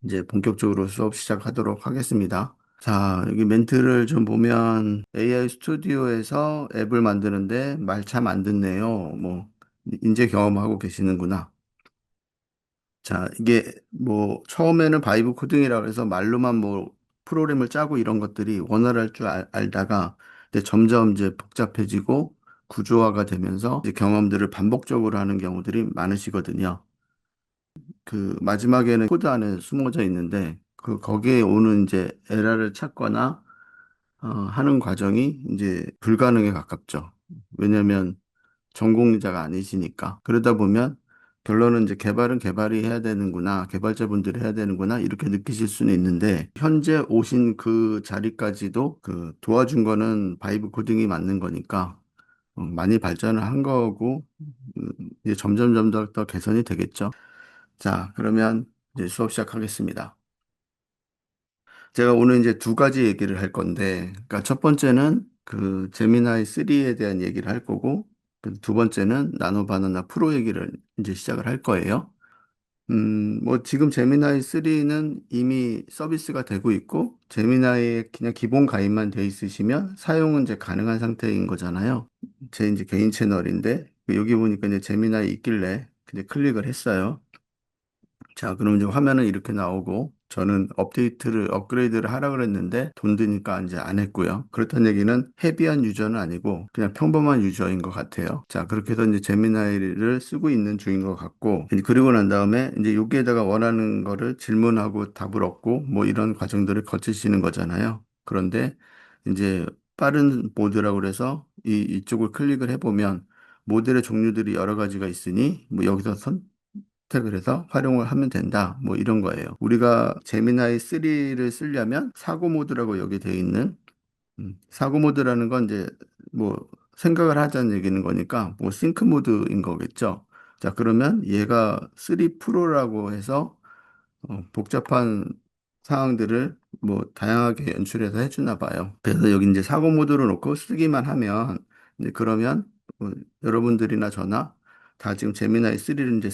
이제 본격적으로 수업 시작하도록 하겠습니다. 자, 여기 멘트를 좀 보면 AI 스튜디오에서 앱을 만드는데 말 참 안 듣네요. 뭐, 인제 경험하고 계시는구나. 자, 이게 뭐, 처음에는 바이브 코딩이라고 해서 말로만 뭐, 프로그램을 짜고 이런 것들이 원활할 줄 알다가, 근데 점점 이제 복잡해지고 구조화가 되면서 이제 경험들을 반복적으로 하는 경우들이 많으시거든요. 그 마지막에는 코드 안에 숨어져 있는데 거기에 오는 이제 에러를 찾거나 하는 과정이 이제 불가능에 가깝죠. 왜냐하면 전공자가 아니시니까. 그러다 보면 결론은 이제 개발은 개발이 해야 되는구나, 개발자분들이 해야 되는구나 이렇게 느끼실 수는 있는데 현재 오신 그 자리까지도 그 도와준 거는 바이브 코딩이 맞는 거니까 많이 발전을 한 거고 이제 점점 더 개선이 되겠죠. 자, 그러면 이제 수업 시작하겠습니다. 제가 오늘 이제 두 가지 얘기를 할 건데, 그러니까 첫 번째는 그 제미나이 3에 대한 얘기를 할 거고, 그두 번째는 나노 바나나 프로 얘기를 이제 시작을 할 거예요. 뭐 지금 제미나이 3는 이미 서비스가 되고 있고, 제미나이에 그냥 기본 가입만 돼 있으시면 사용은 이제 가능한 상태인 거잖아요. 제 이제 개인 채널인데, 여기 보니까 이제 제미나이 있길래 그냥 클릭을 했어요. 자, 그럼 이제 화면은 이렇게 나오고, 저는 업그레이드를 하라 그랬는데, 돈 드니까 이제 안 했고요. 그렇다는 얘기는 헤비한 유저는 아니고, 그냥 평범한 유저인 것 같아요. 자, 그렇게 해서 이제 제미나이를 쓰고 있는 중인 것 같고, 이제 그리고 난 다음에 이제 여기에다가 원하는 거를 질문하고 답을 얻고, 뭐 이런 과정들을 거치시는 거잖아요. 그런데 이제 빠른 모드라고 그래서 이쪽을 클릭을 해보면, 모델의 종류들이 여러 가지가 있으니, 뭐 여기서 택을 해서 활용을 하면 된다. 뭐 이런 거예요. 우리가 제미나이 3를 쓰려면 사고 모드라고 여기 되어 있는 사고 모드라는 건 이제 뭐 생각을 하자는 얘기는 거니까 뭐 싱크 모드인 거겠죠. 자, 그러면 얘가 3 프로라고 해서 복잡한 상황들을 뭐 다양하게 연출해서 해주나 봐요. 그래서 여기 이제 사고 모드로 놓고 쓰기만 하면 이제 그러면 여러분들이나 저나 다 지금 제미나이 3를 이제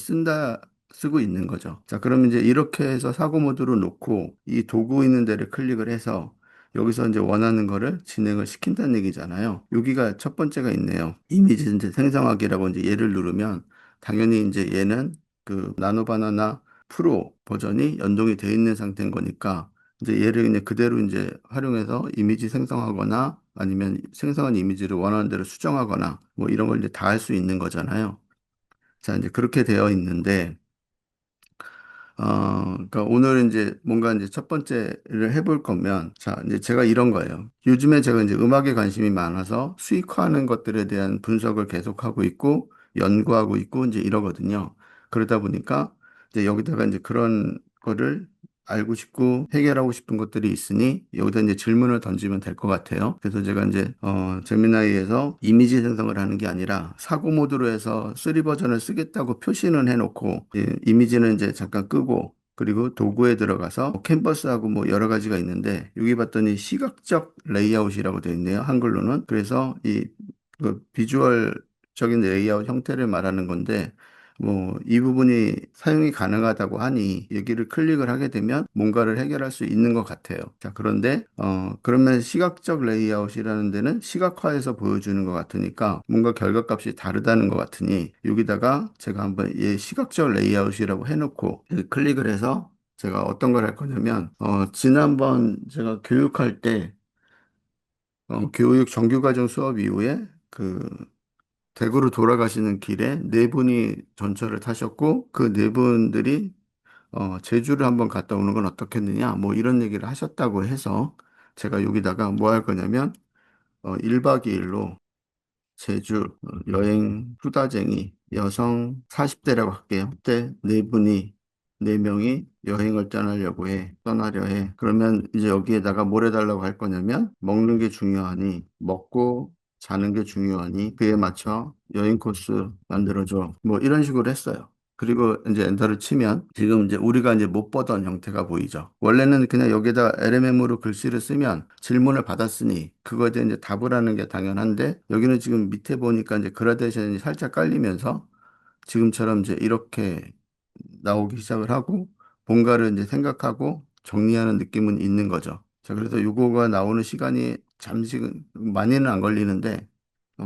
쓰고 있는 거죠. 자, 그러면 이제 이렇게 해서 사고 모드로 놓고 이 도구 있는 데를 클릭을 해서 여기서 이제 원하는 거를 진행을 시킨다는 얘기잖아요. 여기가 첫 번째가 있네요. 이미지 이제 생성하기라고 이제 얘를 누르면 당연히 이제 얘는 그 나노 바나나 프로 버전이 연동이 되어 있는 상태인 거니까 이제 얘를 그냥 그대로 이제 활용해서 이미지 생성하거나 아니면 생성한 이미지를 원하는 대로 수정하거나 뭐 이런 걸 이제 다 할 수 있는 거잖아요. 자, 이제 그렇게 되어 있는데 그러니까 오늘 이제 뭔가 이제 첫 번째를 해볼 거면, 자, 이제 제가 이런 거예요. 요즘에 제가 이제 음악에 관심이 많아서 수익화하는 것들에 대한 분석을 계속하고 있고, 연구하고 있고, 이제 이러거든요. 그러다 보니까 이제 여기다가 이제 그런 거를 알고 싶고 해결하고 싶은 것들이 있으니 여기다 이제 질문을 던지면 될 것 같아요. 그래서 제가 이제 제미나이에서 이미지 생성을 하는 게 아니라 사고 모드로 해서 3 버전을 쓰겠다고 표시는 해놓고 이미지는 이제 잠깐 끄고 그리고 도구에 들어가서 캔버스하고 뭐 여러 가지가 있는데 여기 봤더니 시각적 레이아웃이라고 되어 있네요. 한글로는. 그래서 그 비주얼적인 레이아웃 형태를 말하는 건데 뭐, 이 부분이 사용이 가능하다고 하니 여기를 클릭을 하게 되면 뭔가를 해결할 수 있는 것 같아요. 자, 그런데, 그러면 시각적 레이아웃이라는 데는 시각화해서 보여주는 것 같으니까 뭔가 결과값이 다르다는 것 같으니 여기다가 제가 한번 얘 시각적 레이아웃이라고 해놓고 여기 클릭을 해서 제가 어떤 걸 할 거냐면, 지난번 제가 교육할 때, 교육 정규과정 수업 이후에 대구로 돌아가시는 길에 네 분이 전철을 타셨고 그 네 분들이 제주를 한번 갔다 오는 건 어떻겠느냐 뭐 이런 얘기를 하셨다고 해서 제가 여기다가 뭐 할 거냐면 1박 2일로 제주 여행 수다쟁이 여성 40대라고 할게요. 그때 네 분이 네 명이 여행을 떠나려 해. 그러면 이제 여기에다가 뭘 해달라고 할 거냐면 먹는 게 중요하니 먹고 자는 게 중요하니 그에 맞춰 여행 코스 만들어줘. 뭐 이런 식으로 했어요. 그리고 이제 엔터를 치면 지금 이제 우리가 이제 못 보던 형태가 보이죠. 원래는 그냥 여기다 LMM으로 글씨를 쓰면 질문을 받았으니 그거에 대해 이제 답을 하는 게 당연한데 여기는 지금 밑에 보니까 이제 그라데이션이 살짝 깔리면서 지금처럼 이제 이렇게 나오기 시작을 하고 뭔가를 이제 생각하고 정리하는 느낌은 있는 거죠. 자, 그래서 요거가 나오는 시간이 잠시 많이는 안 걸리는데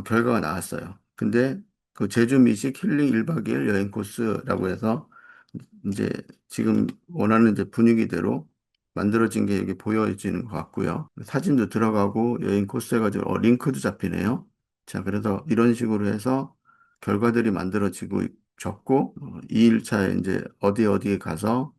결과가 나왔어요. 근데 그 제주 미식 힐링 1박 2일 여행 코스라고 해서 이제 지금 원하는 이제 분위기대로 만들어진 게 여기 보여지는 것 같고요. 사진도 들어가고 여행 코스 해가지고 링크도 잡히네요. 자, 그래서 이런 식으로 해서 결과들이 만들어지고 적고 2일차에 이제 어디에 가서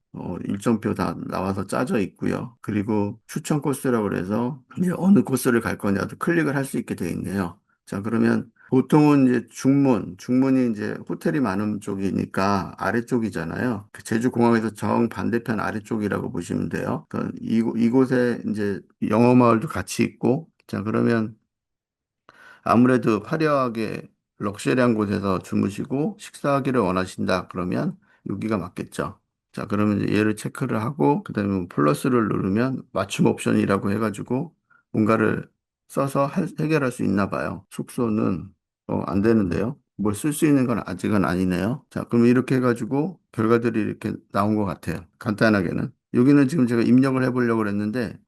일정표 다 나와서 짜져 있고요. 그리고 추천 코스라고 그래서 이제 어느 코스를 갈 거냐도 클릭을 할 수 있게 돼 있네요. 자, 그러면 보통은 이제 중문이 이제 호텔이 많은 쪽이니까 아래쪽이잖아요. 그 제주공항에서 정 반대편 아래쪽이라고 보시면 돼요. 그러니까 이곳에 이제 영어마을도 같이 있고, 자, 그러면 아무래도 화려하게 럭셔리한 곳에서 주무시고 식사하기를 원하신다. 그러면 여기가 맞겠죠. 자, 그러면 이제 얘를 체크를 하고, 그 다음에 플러스를 누르면 맞춤 옵션이라고 해가지고 뭔가를 써서 해결할 수 있나 봐요. 숙소는 안 되는데요. 뭘 쓸 수 있는 건 아직은 아니네요. 자, 그럼 이렇게 해가지고 결과들이 이렇게 나온 것 같아요. 간단하게는. 여기는 지금 제가 입력을 해보려고 그랬는데,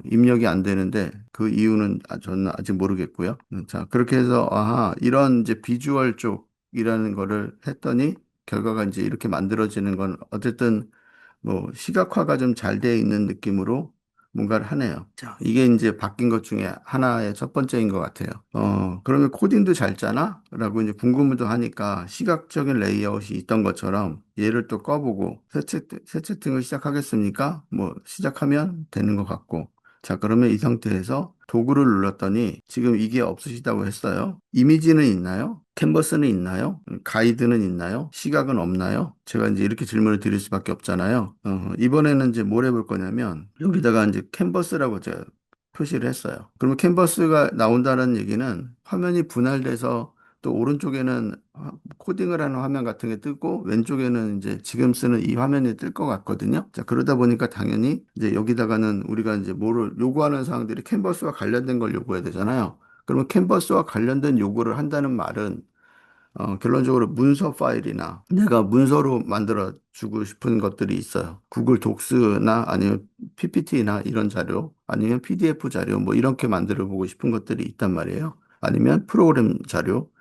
입력이 안 되는데, 그 이유는 저는 아직 모르겠고요. 자, 그렇게 해서, 아하, 이런 이제 비주얼 쪽이라는 거를 했더니, 결과가 이제 이렇게 만들어지는 건 어쨌든 뭐 시각화가 좀 잘 돼 있는 느낌으로 뭔가를 하네요. 자, 이게 이제 바뀐 것 중에 하나의 첫 번째인 것 같아요. 그러면 코딩도 잘 짜나? 라고 이제 궁금도 하니까 시각적인 레이아웃이 있던 것처럼 얘를 또 꺼보고 새 채팅을 시작하겠습니까? 뭐 시작하면 되는 것 같고. 자, 그러면 이 상태에서 도구를 눌렀더니 지금 이게 없으시다고 했어요. 이미지는 있나요? 캔버스는 있나요? 가이드는 있나요? 시각은 없나요? 제가 이제 이렇게 질문을 드릴 수밖에 없잖아요. 이번에는 이제 뭘 해볼 거냐면 여기다가 이제 캔버스라고 제가 표시를 했어요. 그러면 캔버스가 나온다는 얘기는 화면이 분할돼서 또 오른쪽에는 코딩을 하는 화면 같은 게 뜨고 왼쪽에는 이제 지금 쓰는 이 화면이 뜰 것 같거든요. 자, 그러다 보니까 당연히 이제 여기다가는 우리가 이제 뭐를 요구하는 사항들이 캔버스와 관련된 걸 요구해야 되잖아요. 그러면 캔버스와 관련된 요구를 한다는 말은 결론적으로 문서 파일이나 내가 문서로 만들어 주고 싶은 것들이 있어요. 구글 독스나 아니면 PPT나 이런 자료, 아니면 PDF 자료, 뭐 이렇게 만들어 보고 싶은 것들이 있단 말이에요. 아니면 프로그램 자료.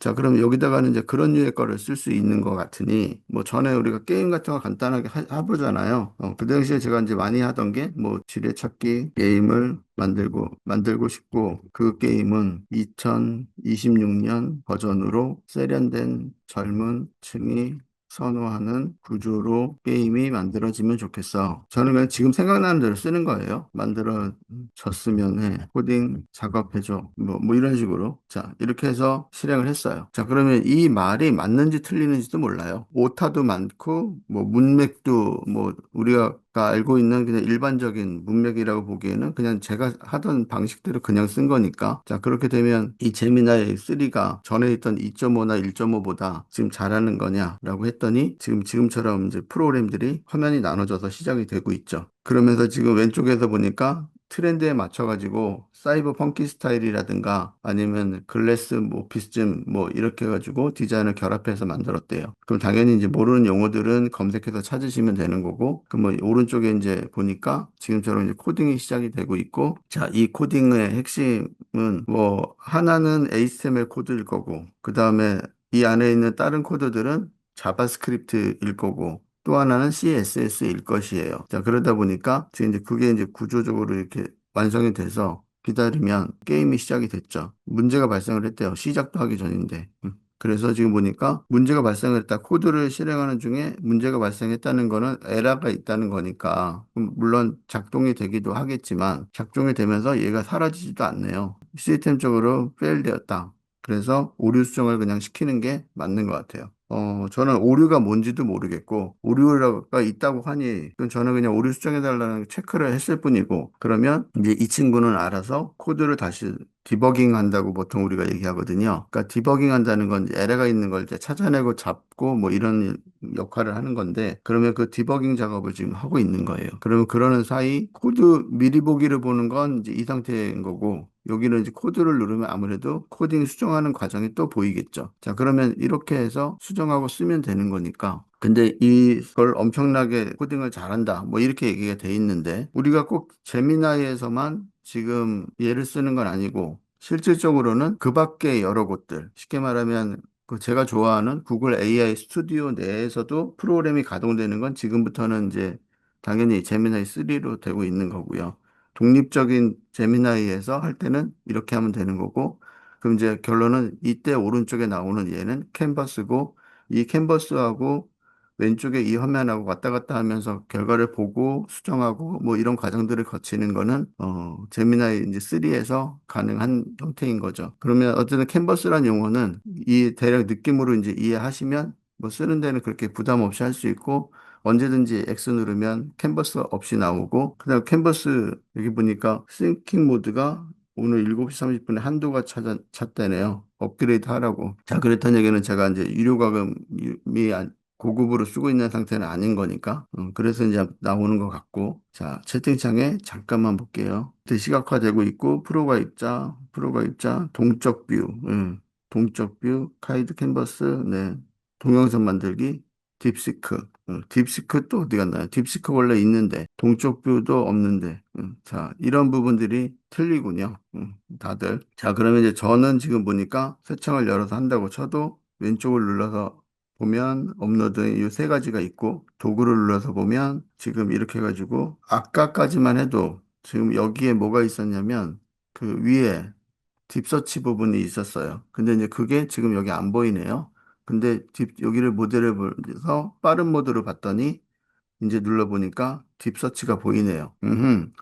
자, 그럼 여기다가는 이제 그런 류의 거를 쓸 수 있는 것 같으니, 뭐 전에 우리가 게임 같은 거 간단하게 해보잖아요. 그 당시에 제가 이제 많이 하던 게, 뭐 지뢰찾기 게임을 만들고 싶고, 그 게임은 2026년 버전으로 세련된 젊은 층이 선호하는 구조로 게임이 만들어지면 좋겠어. 저는 그냥 지금 생각나는 대로 쓰는 거예요. 만들어졌으면 해. 코딩 작업해줘. 뭐 이런 식으로. 자, 이렇게 해서 실행을 했어요. 자, 그러면 이 말이 맞는지 틀리는지도 몰라요. 오타도 많고, 뭐 문맥도 뭐 우리가 알고 있는 그냥 일반적인 문맥이라고 보기에는 그냥 제가 하던 방식대로 그냥 쓴 거니까. 자, 그렇게 되면 이 제미나이 3가 전에 있던 2.5나 1.5보다 지금 잘하는 거냐라고 했더니 지금처럼 이제 프로그램들이 화면이 나눠져서 시작이 되고 있죠. 그러면서 지금 왼쪽에서 보니까 트렌드에 맞춰가지고 사이버 펑키 스타일이라든가 아니면 글래스 오피스즘 뭐 이렇게 해가지고 디자인을 결합해서 만들었대요. 그럼 당연히 이제 모르는 용어들은 검색해서 찾으시면 되는 거고, 그럼 뭐 오른쪽에 이제 보니까 지금처럼 이제 코딩이 시작이 되고 있고, 자, 이 코딩의 핵심은 뭐 하나는 HTML 코드일 거고, 그 다음에 이 안에 있는 다른 코드들은 자바스크립트일 거고, 또 하나는 CSS일 것이에요. 자, 그러다 보니까 지금 이제 그게 이제 구조적으로 이렇게 완성이 돼서 기다리면 게임이 시작이 됐죠. 문제가 발생을 했대요. 시작도 하기 전인데. 그래서 지금 보니까 문제가 발생했다. 코드를 실행하는 중에 문제가 발생했다는 거는 에러가 있다는 거니까 물론 작동이 되기도 하겠지만 작동이 되면서 얘가 사라지지도 않네요. 시스템적으로 페일되었다. 그래서 오류 수정을 그냥 시키는 게 맞는 것 같아요. 저는 오류가 뭔지도 모르겠고, 오류가 있다고 하니, 그럼 저는 그냥 오류 수정해달라는 체크를 했을 뿐이고, 그러면 이제 이 친구는 알아서 코드를 다시 디버깅 한다고 보통 우리가 얘기하거든요. 그러니까 디버깅 한다는 건 에러가 있는 걸 이제 찾아내고 잡고 뭐 이런 역할을 하는 건데, 그러면 그 디버깅 작업을 지금 하고 있는 거예요. 그러면 그러는 사이 코드 미리 보기를 보는 건 이제 이 상태인 거고, 여기는 이제 코드를 누르면 아무래도 코딩 수정하는 과정이 또 보이겠죠. 자, 그러면 이렇게 해서 수정하고 쓰면 되는 거니까. 근데 이걸 엄청나게 코딩을 잘한다. 뭐 이렇게 얘기가 돼 있는데 우리가 꼭 제미나이에서만 지금 얘를 쓰는 건 아니고 실질적으로는 그 밖에 여러 곳들, 쉽게 말하면 그 제가 좋아하는 구글 AI 스튜디오 내에서도 프로그램이 가동되는 건 지금부터는 이제 당연히 제미나이 3로 되고 있는 거고요. 독립적인 제미나이에서 할 때는 이렇게 하면 되는 거고, 그럼 이제 결론은 이때 오른쪽에 나오는 얘는 캔버스고, 이 캔버스하고 왼쪽에 이 화면하고 왔다 갔다 하면서 결과를 보고 수정하고 뭐 이런 과정들을 거치는 거는 제미나이 이제 3에서 가능한 형태인 거죠. 그러면 어쨌든 캔버스란 용어는 이 대략 느낌으로 이제 이해하시면 뭐 쓰는 데는 그렇게 부담 없이 할 수 있고 언제든지 X 누르면 캔버스 없이 나오고 그다음 캔버스 여기 보니까 싱킹 모드가 오늘 7시 30분에 한도가 찼다네요. 업그레이드 하라고. 자, 그렇다는 얘기는 제가 이제 유료 과금이 고급으로 쓰고 있는 상태는 아닌 거니까. 그래서 이제 나오는 것 같고. 자, 채팅창에 잠깐만 볼게요. 시각화되고 있고, 프로가 입자, 동적 뷰, 동적 뷰, 카이드 캔버스, 네. 동영상 만들기, 딥시크. 딥시크 또 어디 갔나요? 딥시크 원래 있는데, 동적 뷰도 없는데. 자, 이런 부분들이 틀리군요. 다들. 자, 그러면 이제 저는 지금 보니까 새 창을 열어서 한다고 쳐도 왼쪽을 눌러서 보면 업로드 이 세 가지가 있고 도구를 눌러서 보면 지금 이렇게 해가지고 아까까지만 해도 지금 여기에 뭐가 있었냐면 그 위에 딥서치 부분이 있었어요. 근데 이제 그게 지금 여기 안 보이네요. 근데 여기를 모델을 보면서 빠른 모드로 봤더니 이제 눌러보니까 딥서치가 보이네요.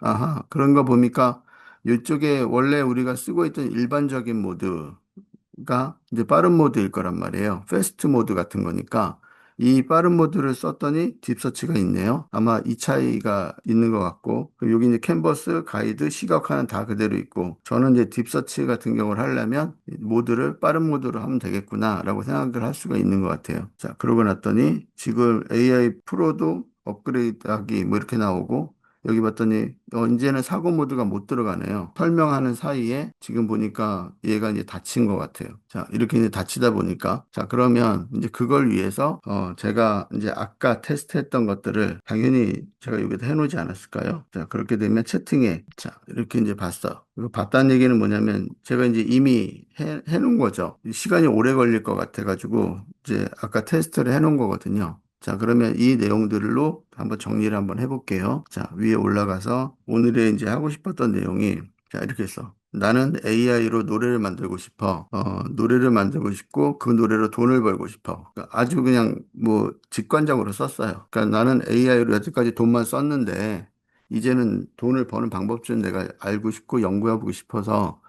아하. 그런 거 보니까 이쪽에 원래 우리가 쓰고 있던 일반적인 모드가 이제 빠른 모드일 거란 말이에요. 패스트 모드 같은 거니까 이 빠른 모드를 썼더니 딥서치가 있네요. 아마 이 차이가 있는 것 같고 그리고 여기 이제 캔버스, 가이드, 시각화는 다 그대로 있고 저는 이제 딥서치 같은 경우를 하려면 모드를 빠른 모드로 하면 되겠구나라고 생각을 할 수가 있는 것 같아요. 자, 그러고 났더니 지금 AI 프로도 업그레이드 하기 뭐 이렇게 나오고 여기 봤더니 이제는 사고 모드가 못 들어가네요. 설명하는 사이에 지금 보니까 얘가 이제 닫힌 것 같아요. 자, 이렇게 이제 닫히다 보니까 자, 그러면 이제 그걸 위해서 제가 이제 아까 테스트했던 것들을 당연히 제가 여기다 해놓지 않았을까요? 자, 그렇게 되면 채팅에 자, 이렇게 이제 봤어. 이거 봤다는 얘기는 뭐냐면 제가 이제 이미 해놓은 거죠. 시간이 오래 걸릴 것 같아가지고 이제 아까 테스트를 해놓은 거거든요. 자, 그러면 이 내용들로 한번 정리를 한번 해볼게요. 자, 위에 올라가서 오늘의 이제 하고 싶었던 내용이 자, 이렇게 했어. 나는 AI로 노래를 만들고 싶어. 노래를 만들고 싶고 그 노래로 돈을 벌고 싶어. 그러니까 아주 그냥 뭐 직관적으로 썼어요. 그러니까 나는 AI로 여태까지 돈만 썼는데 이제는 돈을 버는 방법 좀 내가 알고 싶고 연구해보고 싶어서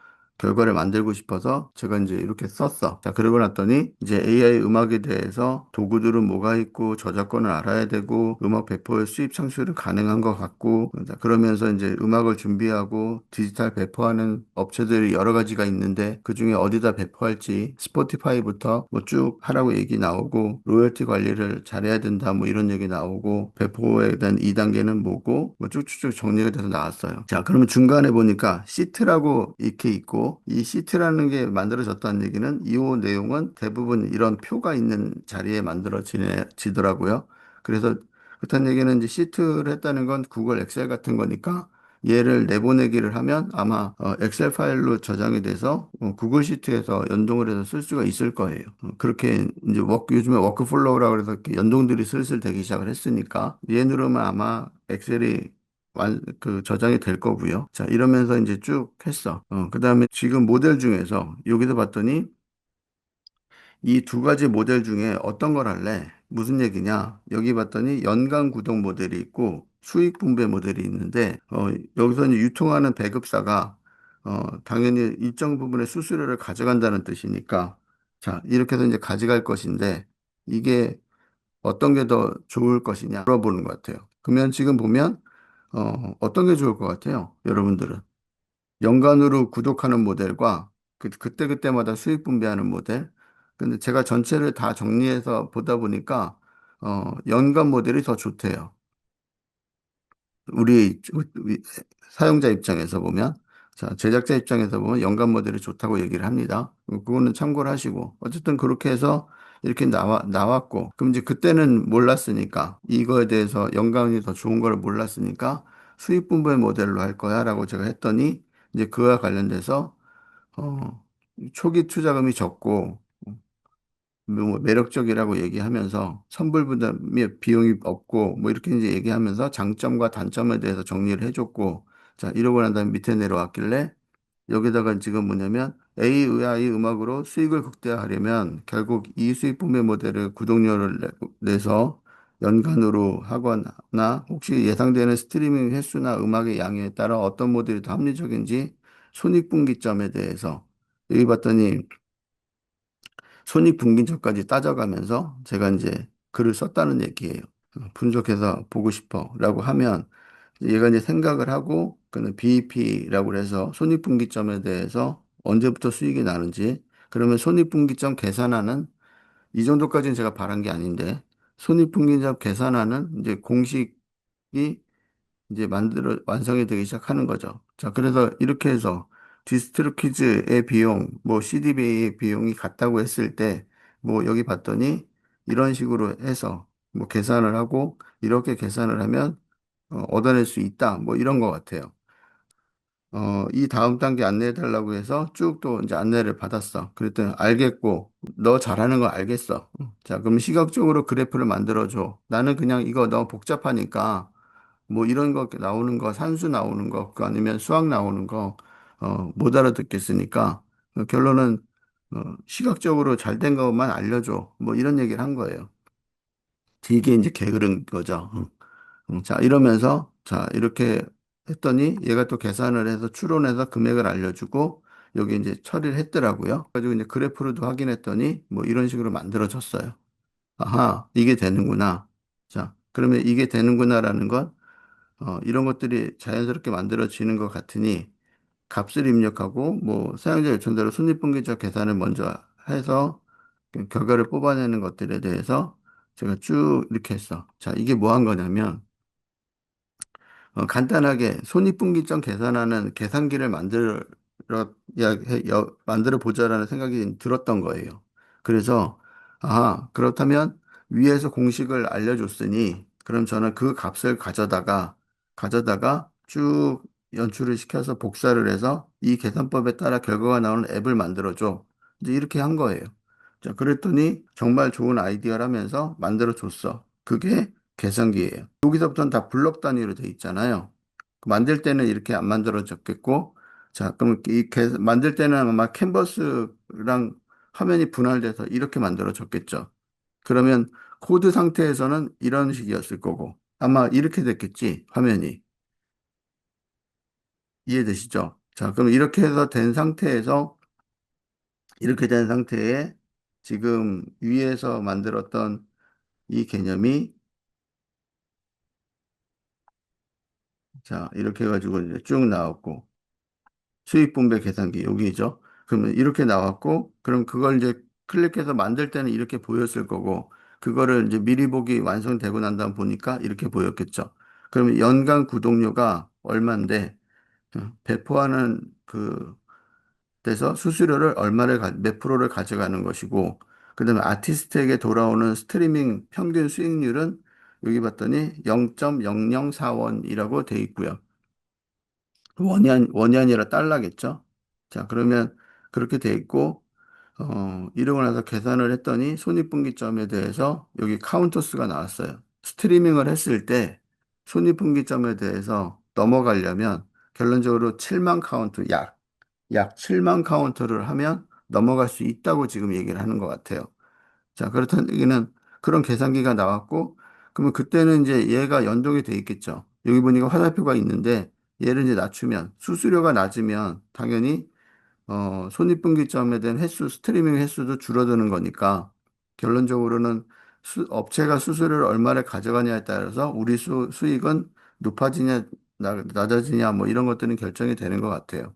결과를 만들고 싶어서 제가 이제 이렇게 썼어. 자, 그러고 났더니 이제 AI 음악에 대해서 도구들은 뭐가 있고 저작권을 알아야 되고 음악 배포의 수입 창출은 가능한 것 같고 자, 그러면서 이제 음악을 준비하고 디지털 배포하는 업체들이 여러 가지가 있는데 그중에 어디다 배포할지 스포티파이부터 뭐 쭉 하라고 얘기 나오고 로열티 관리를 잘해야 된다 뭐 이런 얘기 나오고 배포에 대한 2단계는 뭐고 뭐 쭉쭉쭉 정리가 돼서 나왔어요. 자, 그러면 중간에 보니까 시트라고 이렇게 있고 이 시트라는 게 만들어졌다는 얘기는 이 내용은 대부분 이런 표가 있는 자리에 만들어지더라고요. 그래서 그렇다는 얘기는 이제 시트를 했다는 건 구글 엑셀 같은 거니까 얘를 내보내기를 하면 아마 엑셀 파일로 저장이 돼서 구글 시트에서 연동을 해서 쓸 수가 있을 거예요. 그렇게 이제 요즘에 워크플로우라고 그래서 이렇게 연동들이 슬슬 되기 시작을 했으니까 얘 누르면 아마 엑셀이 그 저장이 될 거고요. 자, 이러면서 이제 쭉 했어. 그 다음에 지금 모델 중에서 여기서 봤더니 이 두 가지 모델 중에 어떤 걸 할래? 무슨 얘기냐? 여기 봤더니 연간 구독 모델이 있고 수익 분배 모델이 있는데 여기서 이제 유통하는 배급사가 당연히 일정 부분의 수수료를 가져간다는 뜻이니까 자, 이렇게 해서 이제 가져갈 것인데 이게 어떤 게 더 좋을 것이냐 물어보는 것 같아요. 그러면 지금 보면 어떤 게 좋을 것 같아요? 여러분들은 연간으로 구독하는 모델과 그때그때마다 수익 분배하는 모델. 근데 제가 전체를 다 정리해서 보다 보니까 연간 모델이 더 좋대요. 우리 사용자 입장에서 보면. 자, 제작자 입장에서 보면 연간 모델이 좋다고 얘기를 합니다. 그거는 참고를 하시고. 어쨌든 그렇게 해서 이렇게 나왔고. 그럼 이제 그때는 몰랐으니까, 이거에 대해서 연간이 더 좋은 걸 몰랐으니까 수익 분배 모델로 할 거야 라고 제가 했더니, 이제 그와 관련돼서, 어, 초기 투자금이 적고, 뭐 매력적이라고 얘기하면서 선불 부담이 비용이 없고 뭐 이렇게 이제 얘기하면서 장점과 단점에 대해서 정리를 해줬고 자 이러고 난 다음에 밑에 내려왔길래 여기다가 지금 뭐냐면 AI 음악으로 수익을 극대화하려면 결국 이 수익 분배 모델을 구독료를 내서 연간으로 하거나 혹시 예상되는 스트리밍 횟수나 음악의 양에 따라 어떤 모델이 더 합리적인지 손익분기점에 대해서 여기 봤더니 손익분기점까지 따져가면서 제가 이제 글을 썼다는 얘기예요. 분석해서 보고 싶어 라고 하면 얘가 이제 생각을 하고 그는 BEP라고 해서 손익분기점에 대해서 언제부터 수익이 나는지 그러면 손익분기점 계산하는 이 정도까지는 제가 바란 게 아닌데 손익분기점 계산하는 이제 공식이 이제 완성이 되기 시작하는 거죠. 자, 그래서 이렇게 해서 디스트로키즈의 비용, 뭐 CDBA의 비용이 같다고 했을 때, 뭐 여기 봤더니 이런 식으로 해서 뭐 계산을 하고 이렇게 계산을 하면 얻어낼 수 있다. 뭐 이런 것 같아요. 이 다음 단계 안내해 달라고 해서 쭉 또 이제 안내를 받았어. 그랬더니 알겠고, 너 잘하는 거 알겠어. 자, 그럼 시각적으로 그래프를 만들어줘. 나는 그냥 이거 너무 복잡하니까 뭐 이런 거 나오는 거, 산수 나오는 거, 그 아니면 수학 나오는 거, 못 알아듣겠으니까 결론은 시각적으로 잘 된 것만 알려줘. 뭐 이런 얘기를 한 거예요. 이게 이제 게으른 거죠. 자, 이러면서 자, 이렇게 했더니 얘가 또 계산을 해서 추론해서 금액을 알려주고 여기 이제 처리를 했더라고요. 가지고 이제 그래프로도 확인했더니 뭐 이런 식으로 만들어졌어요. 아하, 이게 되는구나. 자, 그러면 이게 되는구나라는 건 이런 것들이 자연스럽게 만들어지는 것 같으니 값을 입력하고 뭐 사용자 요청대로 손익분기점 계산을 먼저 해서 그 결과를 뽑아내는 것들에 대해서 제가 쭉 이렇게 했어. 자, 이게 뭐 한 거냐면 간단하게 손익분기점 계산하는 계산기를 만들어 보자라는 생각이 들었던 거예요. 그래서 그렇다면 위에서 공식을 알려줬으니 그럼 저는 그 값을 가져다가 쭉 연출을 시켜서 복사를 해서 이 계산법에 따라 결과가 나오는 앱을 만들어줘. 이제 이렇게 한 거예요. 자, 그랬더니 정말 좋은 아이디어라면서 만들어 줬어. 그게 계산기예요. 여기서부터는 다 블럭 단위로 돼 있잖아요. 만들 때는 이렇게 안 만들어졌겠고, 자, 그럼 만들 때는 아마 캔버스랑 화면이 분할돼서 이렇게 만들어졌겠죠. 그러면 코드 상태에서는 이런 식이었을 거고, 아마 이렇게 됐겠지, 화면이. 이해되시죠? 자, 그럼 이렇게 된 상태에 지금 위에서 만들었던 이 개념이, 자, 이렇게 해가지고 이제 쭉 나왔고, 수익 분배 계산기 여기죠. 그러면 이렇게 나왔고, 그럼 그걸 이제 클릭해서 만들 때는 이렇게 보였을 거고, 그거를 이제 미리 보기 완성되고 난 다음 보니까 이렇게 보였겠죠. 그러면 연간 구독료가 얼마인데, 배포하는 그 데서 수수료를 몇 프로를 가져가는 것이고, 그다음에 아티스트에게 돌아오는 스트리밍 평균 수익률은 여기 봤더니 0.004원이라고 돼 있고요. 원이 아니라 달러겠죠. 자, 그러면 그렇게 돼 있고, 이러고 나서 계산을 했더니 손익분기점에 대해서 여기 카운터스가 나왔어요. 스트리밍을 했을 때 손익분기점에 대해서 넘어가려면 결론적으로 7만 카운트, 약 7만 카운트를 하면 넘어갈 수 있다고 지금 얘기를 하는 것 같아요. 자, 그렇다는 얘기는 그런 계산기가 나왔고, 그러면 그때는 이제 얘가 연동이 돼 있겠죠. 여기 보니까 화살표가 있는데, 얘를 이제 낮추면, 수수료가 낮으면, 당연히, 손익분기점에 대한 스트리밍 횟수도 줄어드는 거니까, 결론적으로는 업체가 수수료를 얼마를 가져가냐에 따라서 우리 수익은 높아지냐, 낮아지냐, 뭐 이런 것들은 결정이 되는 것 같아요.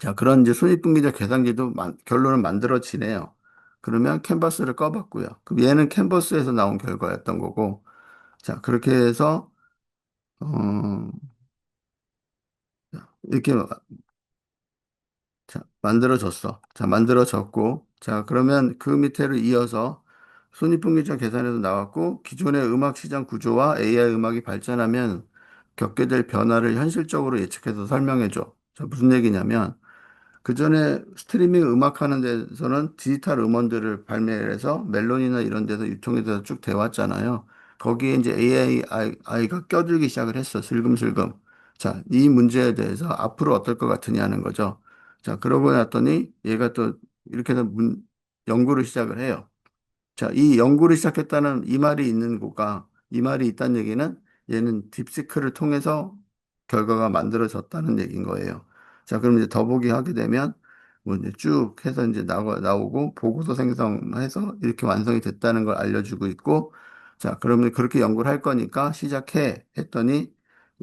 자, 그런 이제 손익분기점 계산기도 결론은 만들어지네요. 그러면 캔버스를 꺼봤고요. 그럼 얘는 캔버스에서 나온 결과였던 거고, 자, 그렇게 해서, 어, 이렇게 자, 만들어졌어. 자, 만들어졌고, 자, 그러면 그 밑에를 이어서 손익분기점 계산에도 나왔고, 기존의 음악 시장 구조와 AI 음악이 발전하면 겪게 될 변화를 현실적으로 예측해서 설명해 줘. 자, 무슨 얘기냐면, 그 전에 스트리밍 음악 하는 데서는 디지털 음원들을 발매해서 멜론이나 이런 데서 유통에 대해서 쭉 돼왔잖아요. 거기에 이제 AI가 껴들기 시작을 했어. 슬금슬금. 자, 이 문제에 대해서 앞으로 어떨 것 같으냐는 거죠. 자, 그러고 났더니 얘가 또 이렇게 해서 연구를 시작을 해요. 자, 이 연구를 시작했다는 이 말이 있는 거가, 이 말이 있다는 얘기는 얘는 딥시크를 통해서 결과가 만들어졌다는 얘기인 거예요. 자, 그럼 이제 더보기 하게 되면 뭐 이제 쭉 해서 이제 나오고 보고서 생성해서 이렇게 완성이 됐다는 걸 알려주고 있고, 자, 그러면 그렇게 연구를 할 거니까 시작해 했더니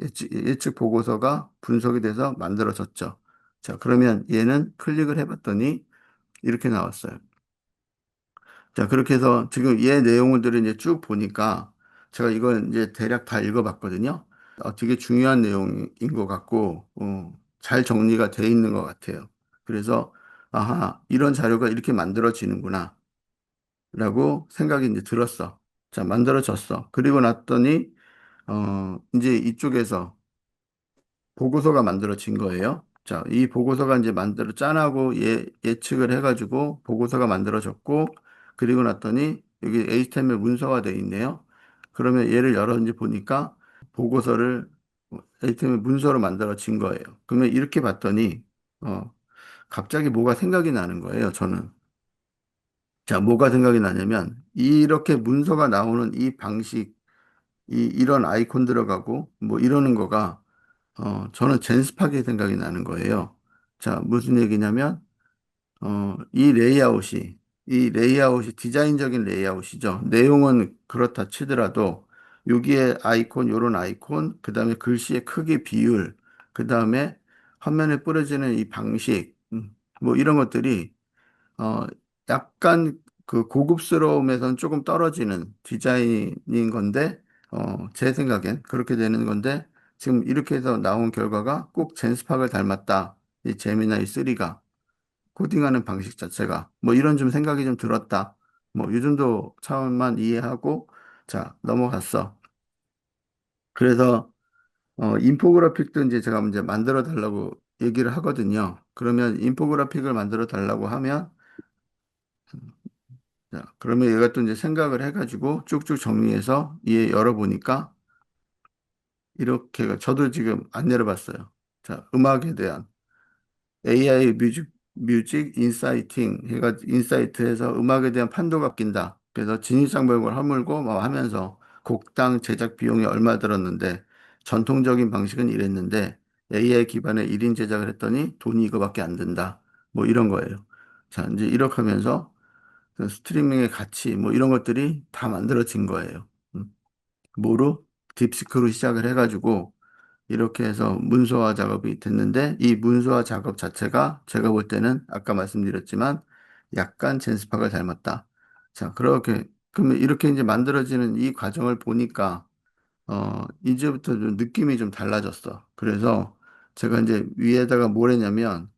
예측 보고서가 분석이 돼서 만들어졌죠. 자, 그러면 얘는 클릭을 해봤더니 이렇게 나왔어요. 자, 그렇게 해서 지금 얘 내용들을 이제 쭉 보니까 제가 이걸 이제 대략 다 읽어봤거든요. 되게 중요한 내용인 것 같고, 잘 정리가 돼 있는 것 같아요. 그래서, 아하, 이런 자료가 이렇게 만들어지는구나, 라고 생각이 이제 들었어. 자, 만들어졌어. 그리고 났더니, 이제 이쪽에서 보고서가 만들어진 거예요. 자, 이 보고서가 이제 짠하고 예측을 해가지고 보고서가 만들어졌고, 그리고 났더니 여기 HTML 문서가 돼 있네요. 그러면 얘를 열어 이제 보니까 보고서를 HTML 문서로 만들어진 거예요. 그러면 이렇게 봤더니, 어, 갑자기 뭐가 생각이 나는 거예요, 저는. 자, 뭐가 생각이 나냐면, 이렇게 문서가 나오는 이 방식, 이런 아이콘 들어가고, 뭐 이러는 거가 저는 젠스팍이 생각이 나는 거예요. 자, 무슨 얘기냐면, 이 레이아웃이 디자인적인 레이아웃이죠. 내용은 그렇다 치더라도, 여기에 아이콘, 요런 아이콘, 그 다음에 글씨의 크기 비율, 그 다음에 화면에 뿌려지는 이 방식, 뭐 이런 것들이 어, 약간 그 고급스러움에선 조금 떨어지는 디자인인 건데, 제 생각엔 그렇게 되는 건데, 지금 이렇게 해서 나온 결과가 꼭 젠스팍을 닮았다. 이 제미나이 3가 코딩하는 방식 자체가 뭐 이런 좀 생각이 좀 들었다. 뭐 이 정도 차원만 이해하고 자, 넘어갔어. 그래서 인포그래픽도 이제 제가 이제 만들어 달라고 얘기를 하거든요. 그러면 인포그래픽을 만들어 달라고 하면 자, 그러면 얘가 또 이제 생각을 해가지고 쭉쭉 정리해서 얘 열어보니까 이렇게 저도 지금 안 열어봤어요. 자, 음악에 대한 AI 뮤직 인사이팅 해가 인사이트해서 음악에 대한 판도가 낀다. 그래서 진입장벽을 허물고 막 하면서 곡당 제작 비용이 얼마 들었는데 전통적인 방식은 이랬는데 AI 기반의 1인 제작을 했더니 돈이 이거밖에 안 든다. 뭐 이런 거예요. 자, 이제 이렇게 하면서 그 스트리밍의 가치 뭐 이런 것들이 다 만들어진 거예요. 음. 뭐로? 딥시크로 시작을 해가지고 이렇게 해서 문서화 작업이 됐는데 이 문서화 작업 자체가 제가 볼 때는 아까 말씀드렸지만 약간 젠스팍을 닮았다. 자, 그러면 이렇게 이제 만들어지는 이 과정을 보니까 이제부터 좀 느낌이 좀 달라졌어. 그래서 제가 이제 위에다가 뭘 했냐면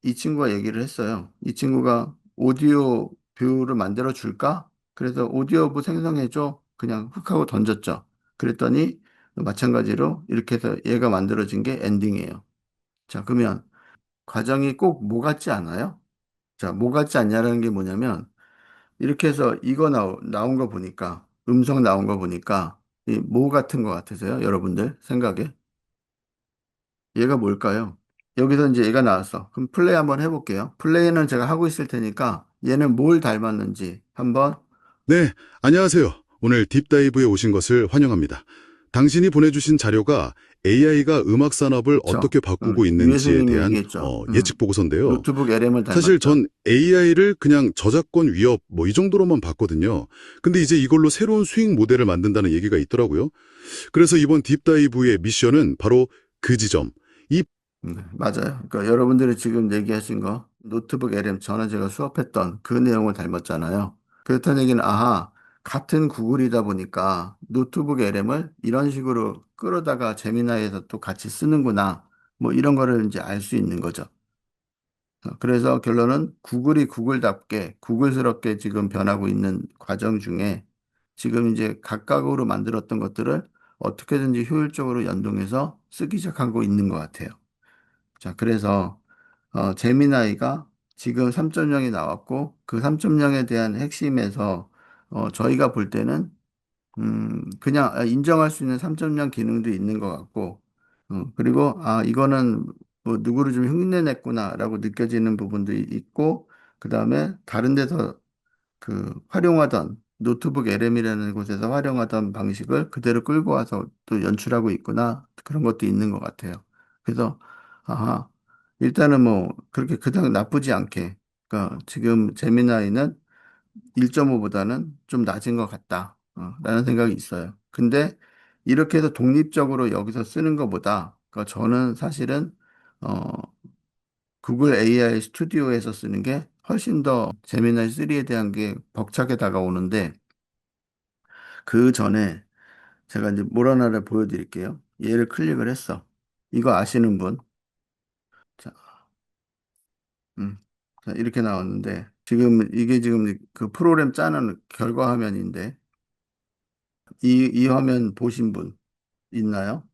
이 친구가 얘기를 했어요. 이 친구가 오디오 뷰를 만들어 줄까? 그래서 오디오부 생성해줘. 그냥 훅 하고 던졌죠. 그랬더니 마찬가지로 이렇게 해서 얘가 만들어진 게 엔딩이에요. 자, 그러면 과정이 꼭 뭐 같지 않아요? 자, 뭐 같지 않냐라는 게 뭐냐면 이렇게 해서 이거 나온 거 보니까 음성 나온 거 보니까 이 뭐 같은 거 같으세요? 여러분들 생각에? 얘가 뭘까요? 여기서 이제 얘가 나왔어. 그럼 플레이 한번 해볼게요. 플레이는 제가 하고 있을 테니까 얘는 뭘 닮았는지 한번 네, 안녕하세요. 오늘 딥다이브에 오신 것을 환영합니다. 당신이 보내주신 자료가 AI가 음악 산업을 그쵸? 어떻게 바꾸고 있는지에 유해승님이 대한 얘기했죠. 예측 보고서인데요. 노트북 LM을 사실 닮았죠. 전 AI를 그냥 저작권 위협 뭐 이 정도로만 봤거든요. 근데 이제 이걸로 새로운 수익 모델을 만든다는 얘기가 있더라고요. 그래서 이번 딥다이브의 미션은 바로 그 지점, 이 네, 맞아요. 그러니까 여러분들이 지금 얘기하신 거 노트북 LM 전에 제가 수업했던 그 내용을 닮았잖아요. 그렇다는 얘기는 아하 같은 구글이다 보니까 노트북 LM을 이런 식으로 끌어다가 제미나이에서 또 같이 쓰는구나. 뭐 이런 거를 이제 알 수 있는 거죠. 그래서 결론은 구글이 구글답게 구글스럽게 지금 변하고 있는 과정 중에 지금 이제 각각으로 만들었던 것들을 어떻게든지 효율적으로 연동해서 쓰기 시작하고 있는 것 같아요. 자, 그래서 제미나이가 지금 3.0이 나왔고 그 3.0에 대한 핵심에서 저희가 볼 때는 그냥 인정할 수 있는 3.0 기능도 있는 것 같고, 그리고, 이거는 뭐 누구를 좀 흉내냈구나라고 느껴지는 부분도 있고, 그 다음에 다른 데서 그 활용하던 노트북 LM이라는 곳에서 활용하던 방식을 그대로 끌고 와서 또 연출하고 있구나. 그런 것도 있는 것 같아요. 그래서, 아하, 일단은 뭐 그렇게 그닥 나쁘지 않게, 그러니까 지금 제미나이는 1.5보다는 좀 낮은 것 같다. 라는 생각이 있어요. 근데 이렇게 해서 독립적으로 여기서 쓰는 것보다, 그러니까 저는 사실은, 어, 구글 AI 스튜디오에서 쓰는 게 훨씬 더 제미나이 3에 대한 게 벅차게 다가오는데, 그 전에 제가 이제 뭘 하나를 보여드릴게요. 얘를 클릭을 했어. 이거 아시는 분? 자, 음. 자, 이렇게 나왔는데, 지금 이게 지금 그 프로그램 짜는 결과 화면인데, 이 화면 보신 분 있나요?